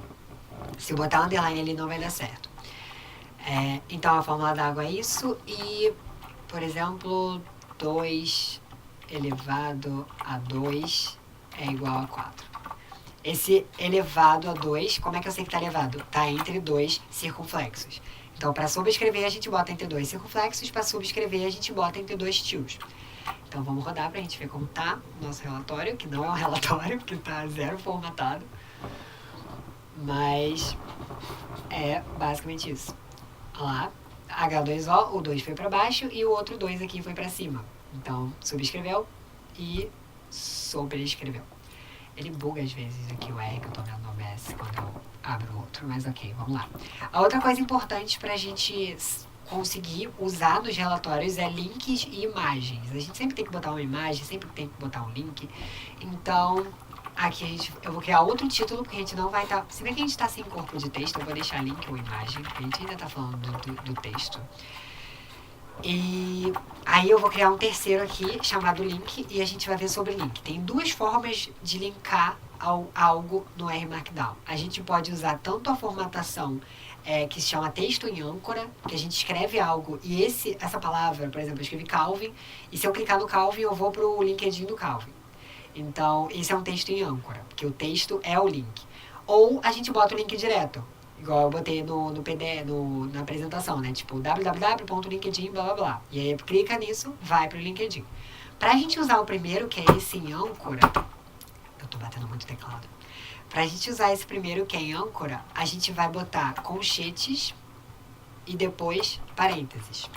Se eu botar underline ele não vai dar certo. Então a fórmula da água é isso. E, por exemplo, 2 elevado a 2 é igual a 4. Esse elevado a 2, como é que eu sei que está elevado? Está entre 2 circunflexos. Então, para sobrescrever, a gente bota entre 2 circunflexos. Para subscrever, a gente bota entre 2 tios. Então, vamos rodar para a gente ver como está o nosso relatório, que não é um relatório, porque está 0 formatado. Mas é basicamente isso. Olha lá, H2O, o 2 foi para baixo e o outro 2 aqui foi para cima. Então, subscreveu e sobrescreveu. Ele buga às vezes aqui o R que eu tô vendo no OBS quando eu abro o outro, mas ok, vamos lá. A outra coisa importante pra gente conseguir usar nos relatórios é links e imagens. A gente sempre tem que botar uma imagem, sempre tem que botar um link. Então, aqui eu vou criar outro título, porque a gente não vai estar... Se bem que a gente tá sem corpo de texto, eu vou deixar link ou imagem, porque a gente ainda tá falando do texto. E aí eu vou criar um terceiro aqui, chamado link, e a gente vai ver sobre link. Tem 2 formas de linkar algo no R Markdown. A gente pode usar tanto a formatação que se chama texto em âncora, que a gente escreve algo, e essa palavra, por exemplo, eu escrevi Calvin, e se eu clicar no Calvin, eu vou pro LinkedIn do Calvin. Então, esse é um texto em âncora, porque o texto é o link. Ou a gente bota o link direto. Igual eu botei no PDF, na apresentação, né? Tipo, www.linkedin, blá blá blá. E aí clica nisso, vai pro LinkedIn. Pra gente usar o primeiro, que é esse em âncora, eu tô batendo muito teclado. Pra gente usar esse primeiro, que é em âncora, a gente vai botar colchetes e depois parênteses.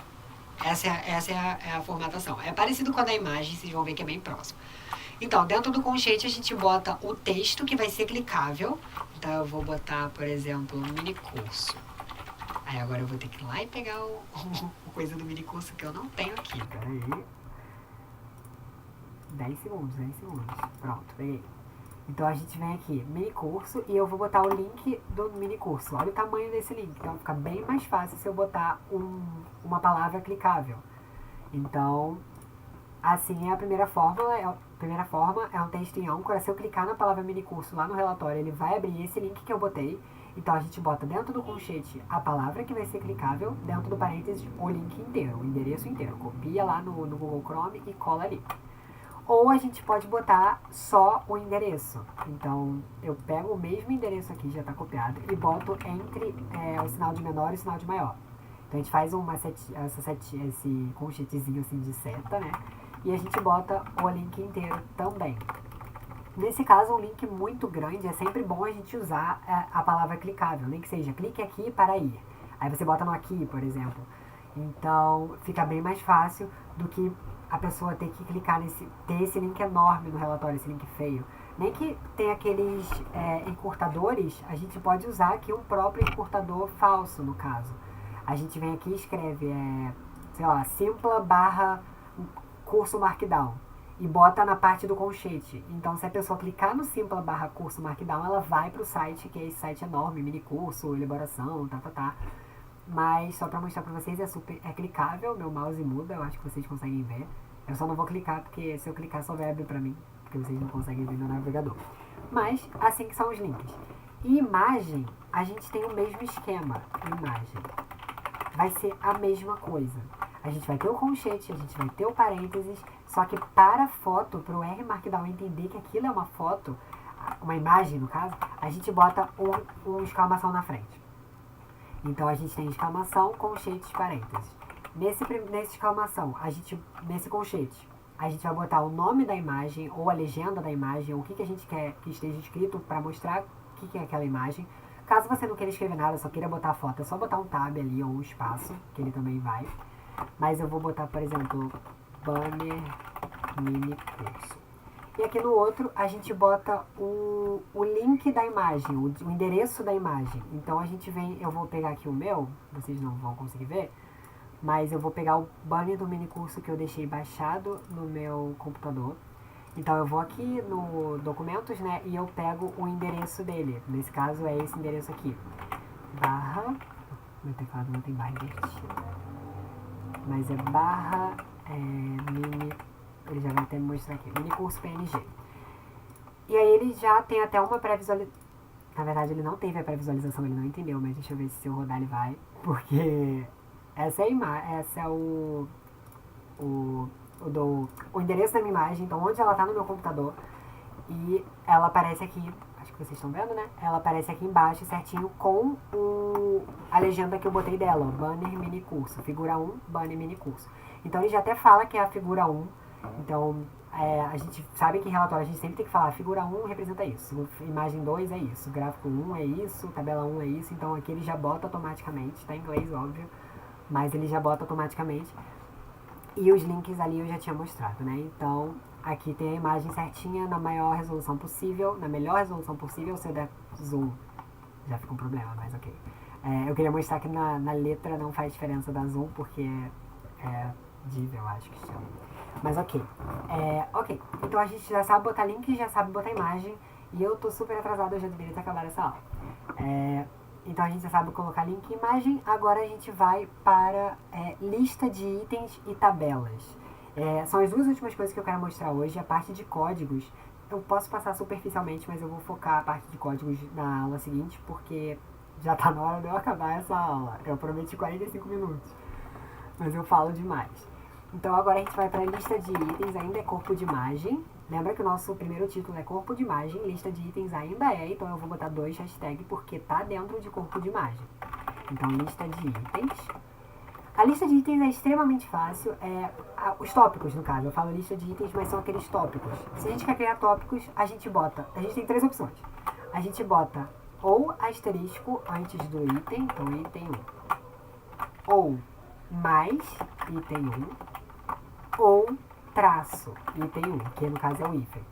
Essa é a formatação. É parecido com a da imagem, vocês vão ver que é bem próximo. Então, dentro do colchete a gente bota o texto que vai ser clicável. Então eu vou botar, por exemplo, mini curso. Aí agora eu vou ter que ir lá e pegar o coisa do mini curso que eu não tenho aqui. Peraí. 10 segundos. Pronto, peguei. Então a gente vem aqui, mini curso, e eu vou botar o link do mini curso. Olha o tamanho desse link. Então fica bem mais fácil se eu botar uma palavra clicável. Então, assim é a primeira fórmula. Primeira forma é um texto em âncora. Se eu clicar na palavra mini curso lá no relatório, ele vai abrir esse link que eu botei. Então a gente bota dentro do colchete a palavra que vai ser clicável, dentro do parênteses o link inteiro, o endereço inteiro. Copia lá no Google Chrome e cola ali. Ou a gente pode botar só o endereço. Então, eu pego o mesmo endereço aqui, já está copiado, e boto entre o sinal de menor e o sinal de maior. Então, a gente faz esse colchetezinho assim de seta, né? E a gente bota o link inteiro também. Nesse caso, um link muito grande, é sempre bom a gente usar a palavra clicável, nem que seja clique aqui para ir. Aí você bota no aqui, por exemplo. Então, fica bem mais fácil do que a pessoa ter que clicar ter esse link enorme no relatório, esse link feio. Nem que tenha aqueles encurtadores, a gente pode usar aqui um próprio encurtador falso, no caso. A gente vem aqui e escreve, sei lá, Simpla barra curso Markdown e bota na parte do colchete. Então, se a pessoa clicar no Simpla barra curso Markdown, ela vai para o site, que é esse site enorme, mini curso, elaboração, tá. Mas só pra mostrar pra vocês, é clicável, meu mouse muda, eu acho que vocês conseguem ver. Eu só não vou clicar, porque se eu clicar só vai abrir pra mim, porque vocês não conseguem ver no navegador. Mas, assim que são os links. E imagem, a gente tem o mesmo esquema. Imagem. Vai ser a mesma coisa. A gente vai ter o colchete, a gente vai ter o parênteses, só que para a foto, para o R Markdown entender que aquilo é uma foto, uma imagem no caso, a gente bota uma exclamação na frente. Então a gente tem exclamação, colchetes, parênteses. Nessa exclamação, nesse colchete, a gente vai botar o nome da imagem, ou a legenda da imagem, ou o que a gente quer que esteja escrito para mostrar o que é aquela imagem. Caso você não queira escrever nada, só queira botar a foto, é só botar um tab ali ou um espaço, que ele também vai. Mas eu vou botar, por exemplo, banner mini curso. E aqui no outro a gente bota o link da imagem, o endereço da imagem. Então a gente vem, eu vou pegar aqui o meu, vocês não vão conseguir ver, mas eu vou pegar o banner do mini curso que eu deixei baixado no meu computador. Então eu vou aqui no documentos, né, e eu pego o endereço dele. Nesse caso é esse endereço aqui. Barra, meu teclado não tem barra invertida, mas é barra mini, ele já vai até me mostrar aqui, mini curso PNG. E aí ele já tem até uma pré-visualização. Na verdade ele não teve a pré-visualização, ele não entendeu, mas deixa eu ver se eu rodar ele vai. Porque essa é o endereço da minha imagem, então onde ela tá no meu computador. E ela aparece aqui, acho que vocês estão vendo, né? Ela aparece aqui embaixo certinho com a legenda que eu botei dela, ó, banner mini curso, figura 1, banner mini curso. Então ele já até fala que é a figura 1, então a gente sabe que em relatório a gente sempre tem que falar, figura 1 representa isso, imagem 2 é isso, gráfico 1 é isso, tabela 1 é isso, então aqui ele já bota automaticamente, tá em inglês óbvio, mas ele já bota automaticamente. E os links ali eu já tinha mostrado, né? Então, aqui tem a imagem certinha na maior resolução possível, na melhor resolução possível. Se eu der zoom, já fica um problema, mas ok. Eu queria mostrar que na letra não faz diferença da zoom, porque é div, eu acho que chama. Mas ok. Ok, então a gente já sabe botar link, já sabe botar imagem, e eu tô super atrasada, eu já deveria ter acabado essa aula. Então a gente já sabe colocar link e imagem. Agora a gente vai para lista de itens e tabelas. São as duas últimas coisas que eu quero mostrar hoje. A parte de códigos, eu posso passar superficialmente, mas eu vou focar a parte de códigos na aula seguinte, porque já tá na hora de eu acabar essa aula. Eu prometi 45 minutos, mas eu falo demais. Então agora a gente vai para a lista de itens, ainda é corpo de imagem. Lembra que o nosso primeiro título é corpo de imagem, lista de itens ainda então eu vou botar 2 hashtags porque tá dentro de corpo de imagem. Então, lista de itens. A lista de itens é extremamente fácil, os tópicos no caso, eu falo lista de itens, mas são aqueles tópicos. Se a gente quer criar tópicos, a gente tem 3 opções. A gente bota ou asterisco antes do item, então item 1, ou mais item 1, ou traço, item 1, que no caso é o hífen.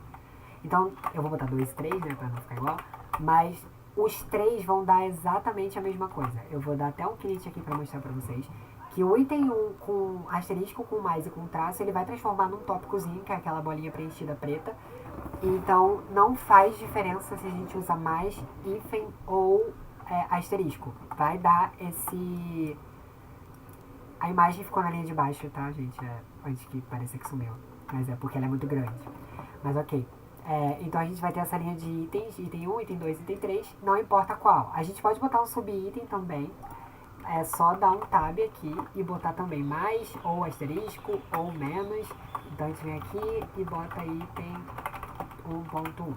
Então, eu vou botar 2 e 3, né, pra não ficar igual, mas os 3 vão dar exatamente a mesma coisa. Eu vou dar até um print aqui pra mostrar pra vocês, que o item 1 com asterisco, com mais e com traço, ele vai transformar num tópicozinho, que é aquela bolinha preenchida preta. Então, não faz diferença se a gente usa mais hífen ou asterisco. Vai dar esse... A imagem ficou na linha de baixo, tá, gente? Antes que pareça que sumiu. Mas é porque ela é muito grande. Mas ok. Então a gente vai ter essa linha de itens, item 1, item 2, item 3, não importa qual. A gente pode botar um subitem também. é só dar um tab aqui e botar também mais, ou asterisco, ou menos. Então a gente vem aqui e bota item 1.1.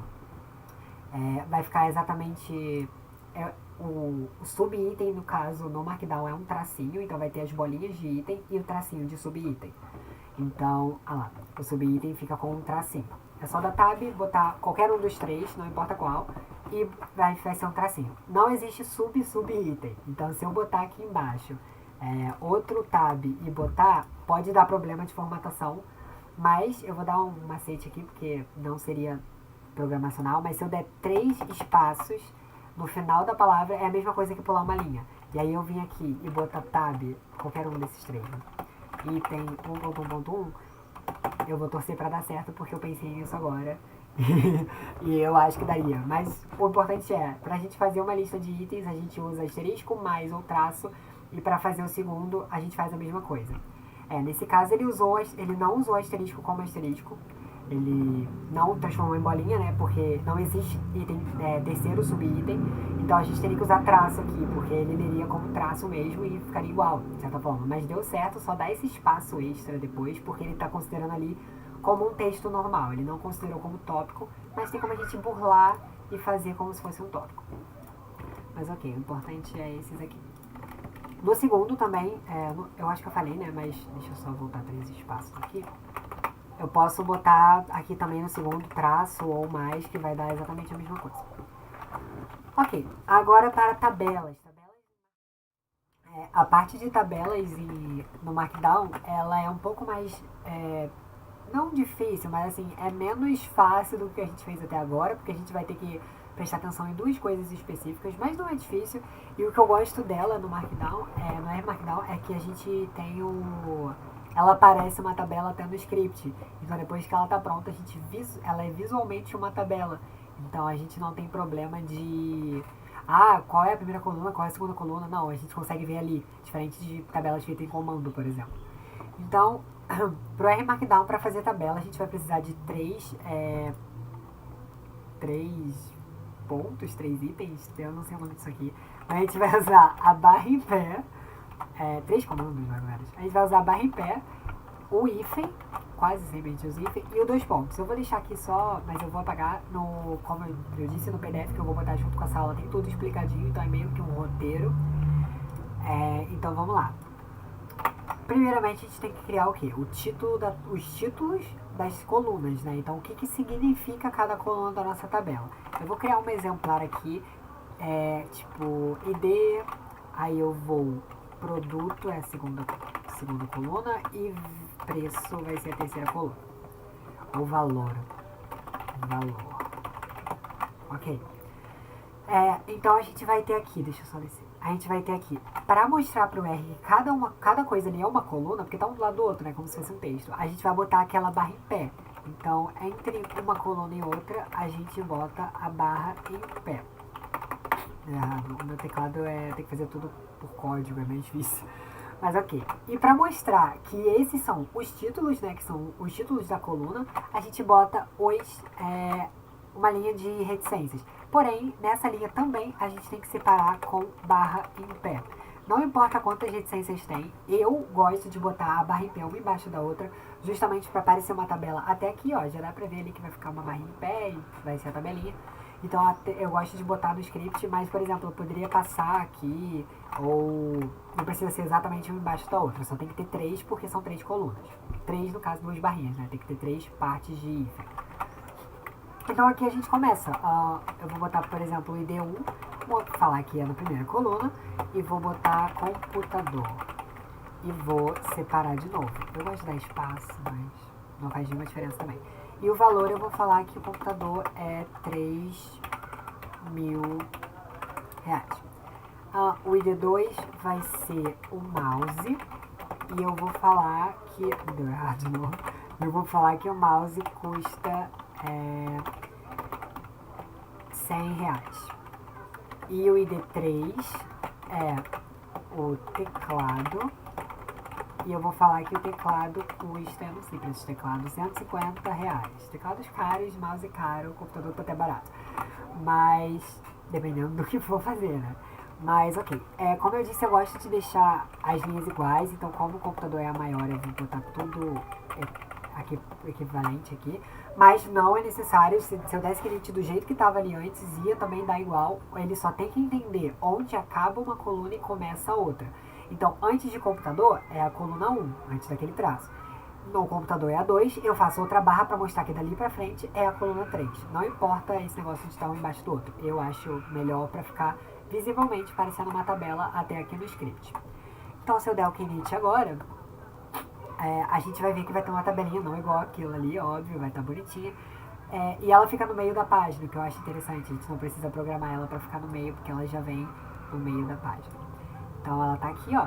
Vai ficar exatamente... o sub-item, no caso, no Markdown é um tracinho, então vai ter as bolinhas de item e o tracinho de sub-item. Então, lá, o sub-item fica com um tracinho. É só dar tab, botar qualquer um dos três, não importa qual, e vai ser um tracinho. Não existe sub-sub-item. Então, se eu botar aqui embaixo outro tab e botar, pode dar problema de formatação, mas eu vou dar um macete aqui, porque não seria programacional, mas se eu der 3 espaços no final da palavra, é a mesma coisa que pular uma linha. E aí eu vim aqui e botar tab, qualquer um desses três, né? Item 1.1.1, eu vou torcer pra dar certo, porque eu pensei nisso agora. E eu acho que daria. Mas o importante pra gente fazer uma lista de itens, a gente usa asterisco mais ou traço, e pra fazer o segundo, a gente faz a mesma coisa. Nesse caso, ele não usou asterisco como asterisco. Ele não transformou em bolinha, né? Porque não existe item, terceiro sub-item. Então a gente teria que usar traço aqui, porque ele leria como traço mesmo e ficaria igual, de certa forma. Mas deu certo, só dá esse espaço extra depois, porque ele está considerando ali como um texto normal. Ele não considerou como tópico, mas tem como a gente burlar e fazer como se fosse um tópico. Mas ok, o importante é esses aqui. No segundo também, eu acho que eu falei, né? Mas deixa eu só voltar 3 espaços aqui. Eu posso botar aqui também no segundo traço ou mais, que vai dar exatamente a mesma coisa. Ok, agora para tabelas. A parte de tabelas no Markdown, ela é um pouco mais, não difícil, mas assim, é menos fácil do que a gente fez até agora, porque a gente vai ter que prestar atenção em 2 coisas específicas, mas não é difícil. E o que eu gosto dela no Markdown, no R-Markdown, é que a gente tem ela aparece uma tabela até no script. Então depois que ela está pronta, ela é visualmente uma tabela. Então a gente não tem problema de... qual é a primeira coluna, qual é a segunda coluna? Não, a gente consegue ver ali. Diferente de tabelas feitas em comando, por exemplo. Então, pro R-Markdown, para fazer tabela, a gente vai precisar de 3 pontos, 3 itens. Eu não sei o nome disso aqui. Mas a gente vai usar a barra em pé. 3 comandos, mais ou menos. A gente vai usar a barra em pé, o hífen, quase sempre a gente usa o hífen, e o 2 pontos. Eu vou deixar aqui só, mas eu vou apagar como eu disse no PDF, que eu vou botar junto com essa aula, tem tudo explicadinho, então é meio que um roteiro. Então vamos lá. Primeiramente a gente tem que criar o quê? Os títulos das colunas, né? Então o que significa cada coluna da nossa tabela. Eu vou criar um exemplar aqui, tipo ID, aí eu vou... Produto é a segunda coluna e preço vai ser a terceira coluna. O valor. Ok. Então a gente vai ter aqui, deixa eu só descer. A gente vai ter aqui, para mostrar para o R que cada coisa ali é uma coluna, porque tá um do lado do outro, né? Como se fosse um texto. A gente vai botar aquela barra em pé. Então, entre uma coluna e outra, a gente bota a barra em pé. O meu teclado tem que fazer tudo por código, é meio difícil. Mas ok. E para mostrar que esses são os títulos, né, que são os títulos da coluna, a gente bota uma linha de reticências. Porém, nessa linha também a gente tem que separar com barra em pé. Não importa quantas reticências tem, eu gosto de botar a barra em pé uma embaixo da outra, justamente para aparecer uma tabela. Até aqui, ó, já dá pra ver ali que vai ficar uma barra em pé e vai ser a tabelinha. Então eu gosto de botar no script, mas, por exemplo, eu poderia passar aqui, ou não precisa ser exatamente uma embaixo da outra, só tem que ter 3, porque são 3 colunas. 3, no caso, 2 barrinhas, né? Tem que ter 3 partes de hífen. Então aqui a gente começa. Eu vou botar, por exemplo, o ID1, vou falar que é na primeira coluna, e vou botar computador. E vou separar de novo. Eu gosto de dar espaço, mas não faz nenhuma diferença também. E o valor eu vou falar que o computador é R$3.000. O ID2 vai ser o mouse. E eu vou falar que... Deu errado de novo. Eu vou falar que o mouse custa R$100. E o ID3 é o teclado. E eu vou falar que o teclado custa, eu não sei preço de teclado, R$150. Teclados caros, mouse caro, computador tá até barato. Mas, dependendo do que for fazer, né? Mas ok. Como eu disse, eu gosto de deixar as linhas iguais, então como o computador é a maior, eu vou botar tudo aqui, equivalente aqui. Mas não é necessário, se eu desse cliente do jeito que estava ali antes, ia também dar igual. Ele só tem que entender onde acaba uma coluna e começa a outra. Então, antes de computador, é a coluna 1, antes daquele traço. No computador é a 2, eu faço outra barra para mostrar que dali para frente é a coluna 3. Não importa esse negócio de estar um embaixo do outro. Eu acho melhor para ficar visivelmente parecendo uma tabela até aqui no script. Então, se eu der o init agora, a gente vai ver que vai ter uma tabelinha, não igual aquilo ali, óbvio, vai estar bonitinha. E ela fica no meio da página, que eu acho interessante. A gente não precisa programar ela para ficar no meio, porque ela já vem no meio da página. Então ela tá aqui, ó.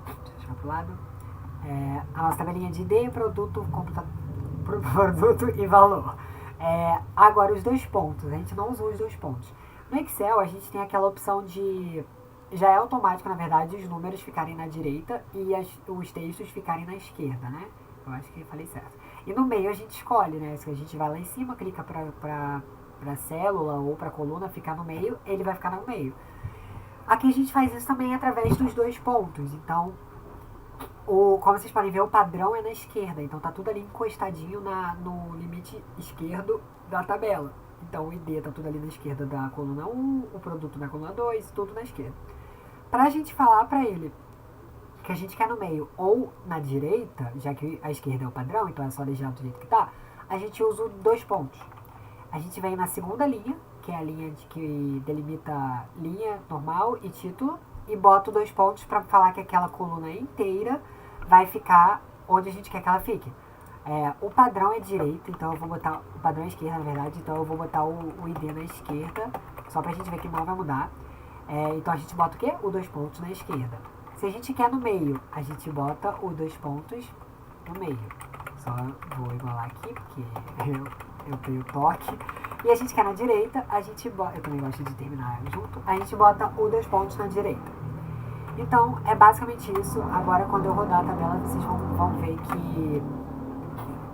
Deixa eu deixar pro lado. A nossa tabelinha de ID, produto, produto e valor. Agora os dois pontos, a gente não usa os dois pontos. No Excel a gente tem aquela opção de... Já é automático, na verdade, os números ficarem na direita e os textos ficarem na esquerda, né? Eu acho que falei certo. E no meio a gente escolhe, né? Se a gente vai lá em cima, clica pra célula ou pra coluna, ficar no meio, ele vai ficar no meio. Aqui a gente faz isso também através dos dois pontos. Então, como vocês podem ver, o padrão é na esquerda. Então tá tudo ali encostadinho no limite esquerdo da tabela. Então o ID tá tudo ali na esquerda da coluna 1, o produto na coluna 2, tudo na esquerda. Pra gente falar pra ele que a gente quer no meio ou na direita, já que a esquerda é o padrão, então é só deixar do jeito que tá, a gente usa dois pontos. A gente vem na segunda linha, que é a linha que delimita linha normal e título, e boto dois pontos para falar que aquela coluna inteira vai ficar onde a gente quer que ela fique. O padrão é direito, então eu vou botar... O padrão é esquerda, na verdade, então eu vou botar o ID na esquerda, só pra gente ver que não vai mudar. Então a gente bota o quê? O dois pontos na esquerda. Se a gente quer no meio, a gente bota os dois pontos no meio. Só vou igualar aqui, porque eu tenho toque. E a gente quer na direita, a gente bota... Eu também gosto de terminar junto. A gente bota os dois pontos na direita. Então, é basicamente isso. Agora, quando eu rodar a tabela, vocês vão ver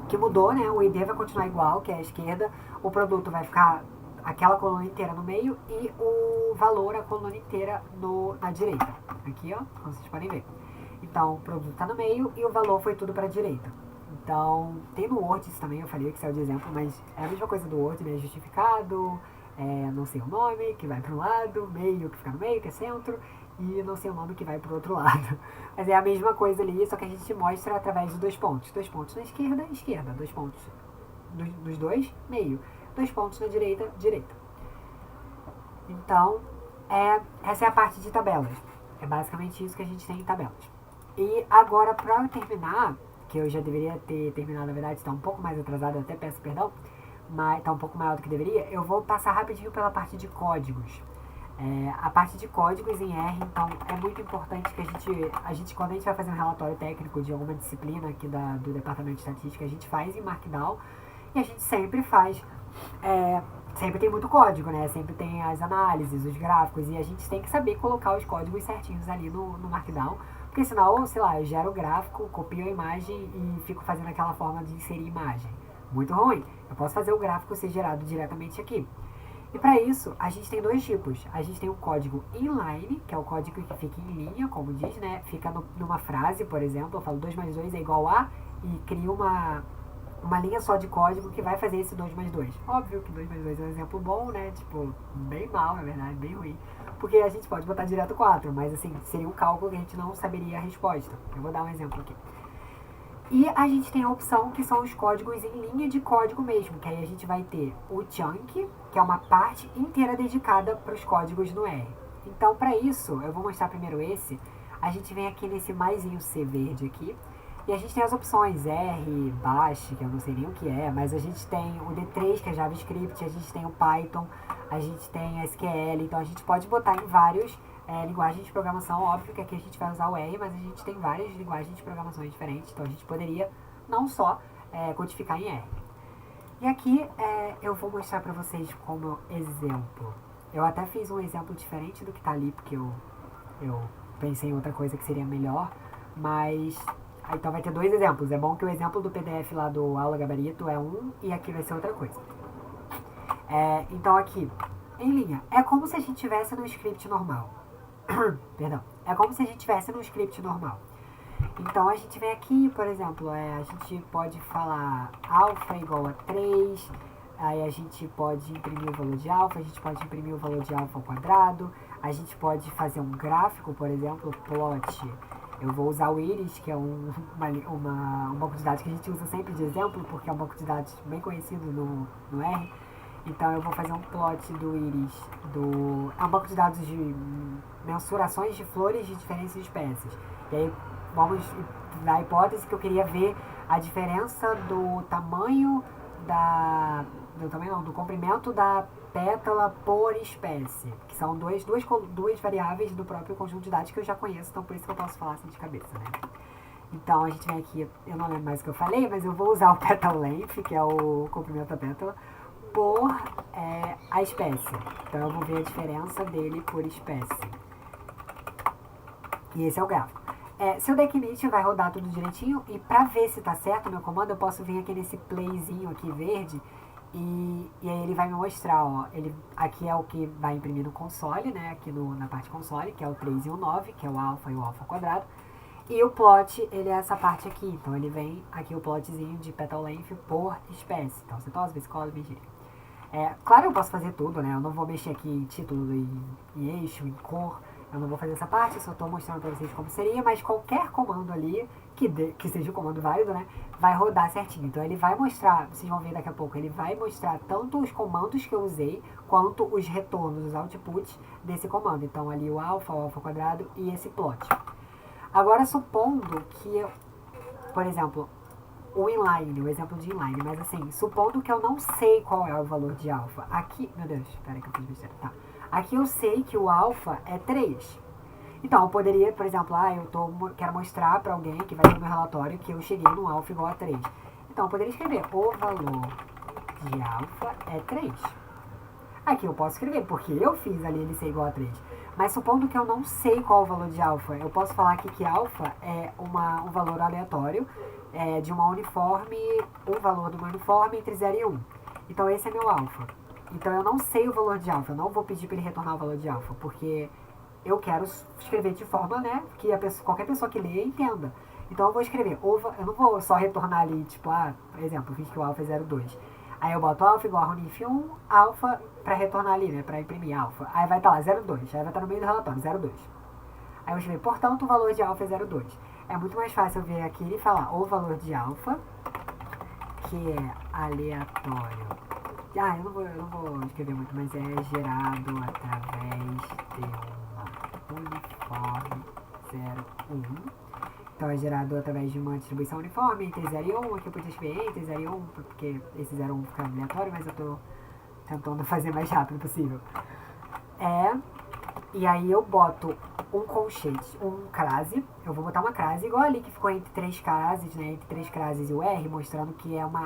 que mudou, né? O ID vai continuar igual, que é a esquerda. O produto vai ficar aquela coluna inteira no meio e o valor, a coluna inteira na direita. Aqui, ó, como vocês podem ver. Então, o produto está no meio e o valor foi tudo para a direita. Então, tem no Word isso também, eu falei Excel de exemplo, mas é a mesma coisa do Word, né? Justificado, não sei o nome, que vai para um lado, meio, que fica no meio, que é centro, e não sei o nome, que vai para o outro lado. Mas é a mesma coisa ali, só que a gente mostra através de dois pontos. Dois pontos na esquerda, esquerda. Dois pontos dos dois, meio. Dois pontos na direita, direita. Então, essa é a parte de tabelas. É basicamente isso que a gente tem em tabelas. E agora, para terminar, que eu já deveria ter terminado, na verdade, está um pouco mais atrasado, eu até peço perdão, mas está um pouco maior do que deveria, eu vou passar rapidinho pela parte de códigos. A parte de códigos em R, então, é muito importante que a gente, quando a gente vai fazer um relatório técnico de alguma disciplina aqui do Departamento de Estatística, a gente faz em Markdown e a gente sempre faz... sempre tem muito código, né? Sempre tem as análises, os gráficos, e a gente tem que saber colocar os códigos certinhos ali no Markdown, porque senão, sei lá, eu gero o gráfico, copio a imagem e fico fazendo aquela forma de inserir imagem. Muito ruim. Eu posso fazer o gráfico ser gerado diretamente aqui. E para isso, a gente tem dois tipos. A gente tem o código inline, que é o código que fica em linha, como diz, né? Fica numa frase, por exemplo, eu falo 2 mais 2 é igual a, e crio uma linha só de código que vai fazer esse 2 mais 2. Óbvio que 2 mais 2 é um exemplo bom, né? Tipo, bem mal, na verdade, bem ruim. Porque a gente pode botar direto 4, mas assim, seria um cálculo que a gente não saberia a resposta. Eu vou dar um exemplo aqui. E a gente tem a opção que são os códigos em linha de código mesmo, que aí a gente vai ter o chunk, que é uma parte inteira dedicada para os códigos no R. Então, para isso, eu vou mostrar primeiro esse. A gente vem aqui nesse maisinho C verde aqui, e a gente tem as opções R, Bash, que eu não sei nem o que é, mas a gente tem o D3, que é JavaScript, a gente tem o Python, a gente tem a SQL, então a gente pode botar em vários linguagens de programação. Óbvio que aqui a gente vai usar o R, mas a gente tem várias linguagens de programação diferentes, então a gente poderia não só codificar em R. E aqui eu vou mostrar para vocês como exemplo. Eu até fiz um exemplo diferente do que está ali, porque eu pensei em outra coisa que seria melhor, mas... Então vai ter dois exemplos. É bom que o exemplo do PDF lá do Aula Gabarito é um e aqui vai ser outra coisa. Então aqui, em linha, é como se a gente estivesse no script normal. Perdão. É como se a gente estivesse no script normal. Então a gente vem aqui, por exemplo, a gente pode falar alfa igual a 3, aí a gente pode imprimir o valor de alfa, a gente pode imprimir o valor de alfa ao quadrado, a gente pode fazer um gráfico, por exemplo, plot. Eu vou usar o íris, que é um banco de dados que a gente usa sempre de exemplo, porque é um banco de dados bem conhecido no R. Então eu vou fazer um plot do íris, é um banco de dados de mensurações de flores de diferentes espécies. E aí vamos na hipótese que eu queria ver a diferença do tamanho do comprimento da pétala por espécie, que são duas variáveis do próprio conjunto de dados que eu já conheço, então por isso que eu posso falar assim de cabeça, né? Então a gente vem aqui, eu não lembro mais o que eu falei, mas eu vou usar o petal length, que é o comprimento da pétala, por a espécie. Então eu vou ver a diferença dele por espécie. E esse é o gráfico. Se o Decknit vai rodar tudo direitinho, e pra ver se tá certo o meu comando, eu posso vir aqui nesse playzinho aqui verde, e aí ele vai me mostrar, ó, aqui é o que vai imprimir no console, né, aqui na parte console, que é o 3 e o 9, que é o alfa e o alfa ao quadrado. E o plot, ele é essa parte aqui, então ele vem aqui o plotzinho de petal length por espécie. Então você pausa, escola, vigília. Claro, eu posso fazer tudo, né? Eu não vou mexer aqui em título, em eixo, em cor. Eu não vou fazer essa parte, só estou mostrando para vocês como seria, mas qualquer comando ali, que seja um comando válido, né? Vai rodar certinho. Então ele vai mostrar, vocês vão ver daqui a pouco, ele vai mostrar tanto os comandos que eu usei, quanto os retornos, os outputs desse comando. Então ali o alfa quadrado e esse plot. Agora supondo que, por exemplo, o inline, o exemplo de inline, mas assim, supondo que eu não sei qual é o valor de alfa. Aqui, meu Deus, espera que eu fiz besteira, tá. Aqui eu sei que o alfa é 3. Então, eu poderia, por exemplo, quero mostrar para alguém que vai ver meu relatório que eu cheguei no alfa igual a 3. Então, eu poderia escrever o valor de alfa é 3. Aqui eu posso escrever, porque eu fiz ali ele ser igual a 3. Mas supondo que eu não sei qual o valor de alfa, eu posso falar aqui que alfa é um valor aleatório de uma uniforme, um valor de uma uniforme entre 0 e 1. Então esse é meu alfa. Então eu não sei o valor de alfa, eu não vou pedir para ele retornar o valor de alfa, porque eu quero escrever de forma, né, que qualquer pessoa que lê entenda. Então eu vou escrever, eu não vou só retornar ali, tipo, por exemplo, eu fiz que o alfa é 0,2. Aí eu boto alfa igual a runif 1, alfa pra retornar ali, né, pra imprimir alfa. Aí vai estar lá 0,2, aí vai estar no meio do relatório, 0,2. Aí eu vou escrever, portanto, o valor de alfa é 0,2. É muito mais fácil eu ver aqui e falar o valor de alfa, que é aleatório. Eu não vou escrever muito, mas é gerado através de uma uniforme 0,1. Então é gerado através de uma distribuição uniforme entre 0 e 1. Aqui eu podia escrever entre 0 e 1, porque esse 0 e 1 fica aleatório, mas eu tô tentando fazer mais rápido possível. E aí eu boto um colchete, um crase. Eu vou botar uma crase igual ali que ficou entre 3 crases, né? Entre 3 crases e o R, mostrando que é um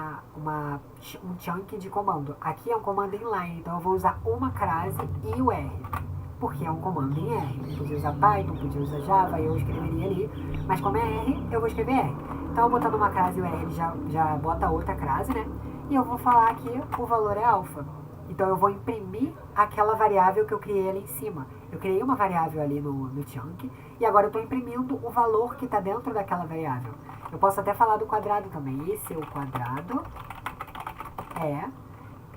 chunk de comando. Aqui é um comando inline, então eu vou usar uma crase e o R. Porque é um comando em R. Eu podia usar Python, podia usar Java, eu escreveria ali. Mas como é R, eu vou escrever R. Então eu botando uma crase e o R, ele já bota outra crase, né? E eu vou falar que o valor é alfa. Então eu vou imprimir aquela variável que eu criei ali em cima. Eu criei uma variável ali no chunk, e agora eu estou imprimindo o valor que está dentro daquela variável. Eu posso até falar do quadrado também. Esse é o quadrado,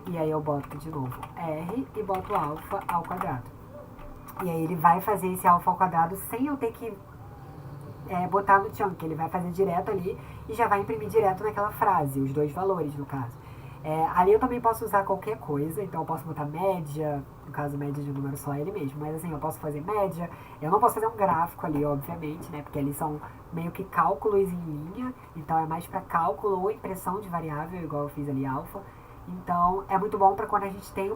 e aí eu boto de novo R e boto alfa ao quadrado. E aí ele vai fazer esse alfa ao quadrado sem eu ter que botar no chunk. Ele vai fazer direto ali e já vai imprimir direto naquela frase, os dois valores no caso. Ali eu também posso usar qualquer coisa, então eu posso botar média, no caso média de um número só ele mesmo, mas assim, eu posso fazer média, eu não posso fazer um gráfico ali, obviamente, né, porque ali são meio que cálculos em linha, então é mais para cálculo ou impressão de variável, igual eu fiz ali alfa. Então é muito bom para quando a gente tem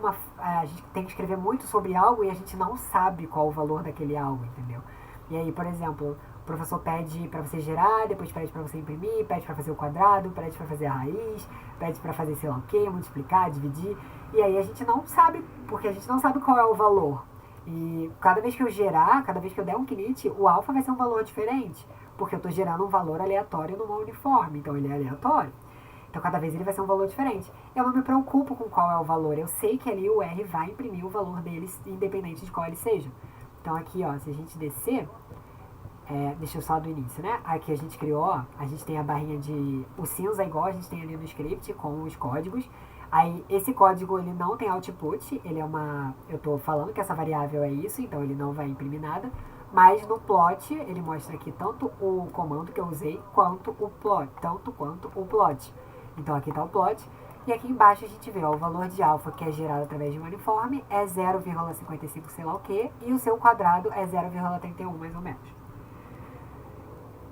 que escrever muito sobre algo e a gente não sabe qual o valor daquele algo, entendeu? E aí, por exemplo, o professor pede para você gerar, depois pede para você imprimir, pede para fazer o quadrado, pede para fazer a raiz, pede para fazer sei lá o que, multiplicar, dividir. E aí a gente não sabe, porque a gente não sabe qual é o valor. E cada vez que eu gerar, cada vez que eu der um knit, o alfa vai ser um valor diferente, porque eu estou gerando um valor aleatório numa uniforme, então ele é aleatório. Então cada vez ele vai ser um valor diferente. Eu não me preocupo com qual é o valor, eu sei que ali o R vai imprimir o valor deles, independente de qual ele seja. Então aqui, ó, se a gente descer, deixa eu só do início, né? Aqui a gente criou, ó, a gente tem a barrinha de... O cinza igual a gente tem ali no script com os códigos. Aí esse código ele não tem output, ele é uma... Eu tô falando que essa variável é isso, então ele não vai imprimir nada. Mas no plot ele mostra aqui tanto o comando que eu usei quanto o plot. Tanto quanto o plot. Então aqui tá o plot. E aqui embaixo a gente vê, ó, o valor de alfa que é gerado através de um uniforme é 0,55 sei lá o que. E o seu quadrado é 0,31 mais ou menos.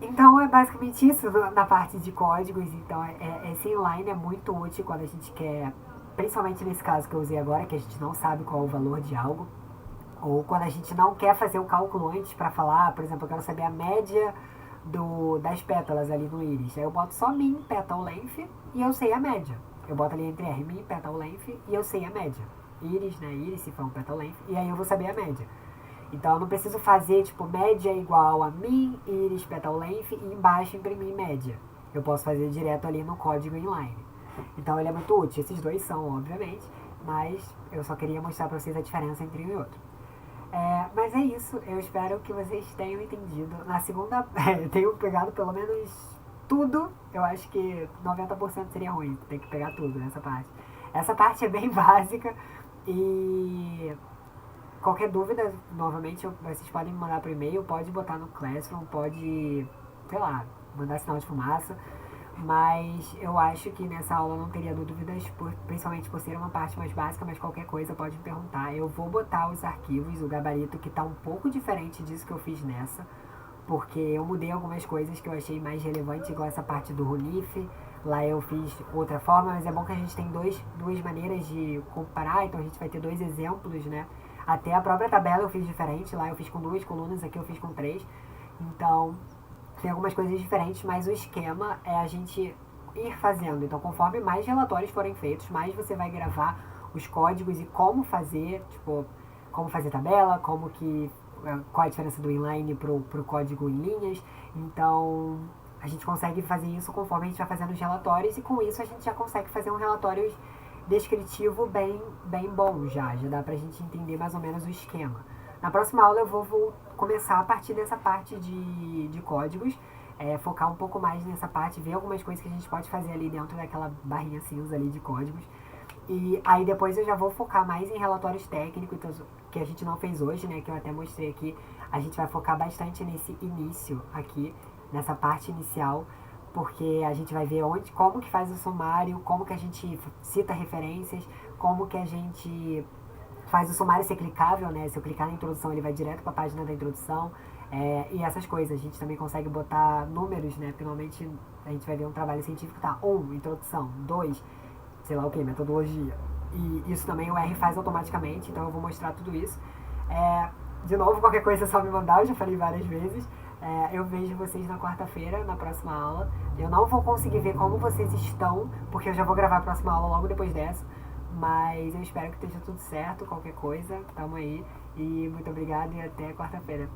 Então é basicamente isso na parte de códigos. Então esse inline é muito útil quando a gente quer, principalmente nesse caso que eu usei agora, que a gente não sabe qual é o valor de algo, ou quando a gente não quer fazer o cálculo antes para falar, por exemplo, eu quero saber a média das pétalas ali no íris. Aí eu boto só min petal length e eu sei a média. Eu boto ali entre R min petal length e eu sei a média. Íris, né? Íris se for um petal length, e aí eu vou saber a média. Então eu não preciso fazer tipo média igual a min, íris, petal length e embaixo imprimir média. Eu posso fazer direto ali no código inline. Então ele é muito útil. Esses dois são, obviamente, mas eu só queria mostrar para vocês a diferença entre um e outro. Mas é isso, eu espero que vocês tenham entendido. Na segunda, tenho pegado pelo menos tudo. Eu acho que 90% seria ruim, tem que pegar tudo nessa parte. Essa parte é bem básica e qualquer dúvida, novamente, vocês podem me mandar por e-mail, pode botar no Classroom, pode, sei lá, mandar sinal de fumaça. Mas eu acho que nessa aula não teria dúvidas, principalmente por ser uma parte mais básica, mas qualquer coisa pode me perguntar. Eu vou botar os arquivos, o gabarito que está um pouco diferente disso que eu fiz nessa, porque eu mudei algumas coisas que eu achei mais relevante, igual essa parte do Runif. Lá eu fiz outra forma, mas é bom que a gente tem duas maneiras de comparar, então a gente vai ter dois exemplos, né? Até a própria tabela eu fiz diferente, lá eu fiz com 2 colunas, aqui eu fiz com 3. Então tem algumas coisas diferentes, mas o esquema é a gente ir fazendo. Então, conforme mais relatórios forem feitos, mais você vai gravar os códigos e como fazer, tipo, como fazer tabela, qual a diferença do inline pro código em linhas. Então, a gente consegue fazer isso conforme a gente vai fazendo os relatórios e com isso a gente já consegue fazer um relatório descritivo bem bom já dá pra gente entender mais ou menos o esquema. Na próxima aula eu vou começar a partir dessa parte de códigos, focar um pouco mais nessa parte, ver algumas coisas que a gente pode fazer ali dentro daquela barrinha cinza ali de códigos. E aí depois eu já vou focar mais em relatórios técnicos, que a gente não fez hoje, né, que eu até mostrei aqui. A gente vai focar bastante nesse início aqui, nessa parte inicial, porque a gente vai ver como que faz o sumário, como que a gente cita referências, como que a gente faz o sumário ser clicável, né? Se eu clicar na introdução, ele vai direto para a página da introdução. E essas coisas. A gente também consegue botar números, né? Porque normalmente a gente vai ver um trabalho científico, tá? 1, introdução. 2, sei lá o que, metodologia. E isso também o R faz automaticamente, então eu vou mostrar tudo isso. De novo, qualquer coisa é só me mandar, eu já falei várias vezes. Eu vejo vocês na quarta-feira, na próxima aula. Eu não vou conseguir ver como vocês estão, porque eu já vou gravar a próxima aula logo depois dessa. Mas eu espero que esteja tudo certo, qualquer coisa, tamo aí. E muito obrigado e até quarta-feira.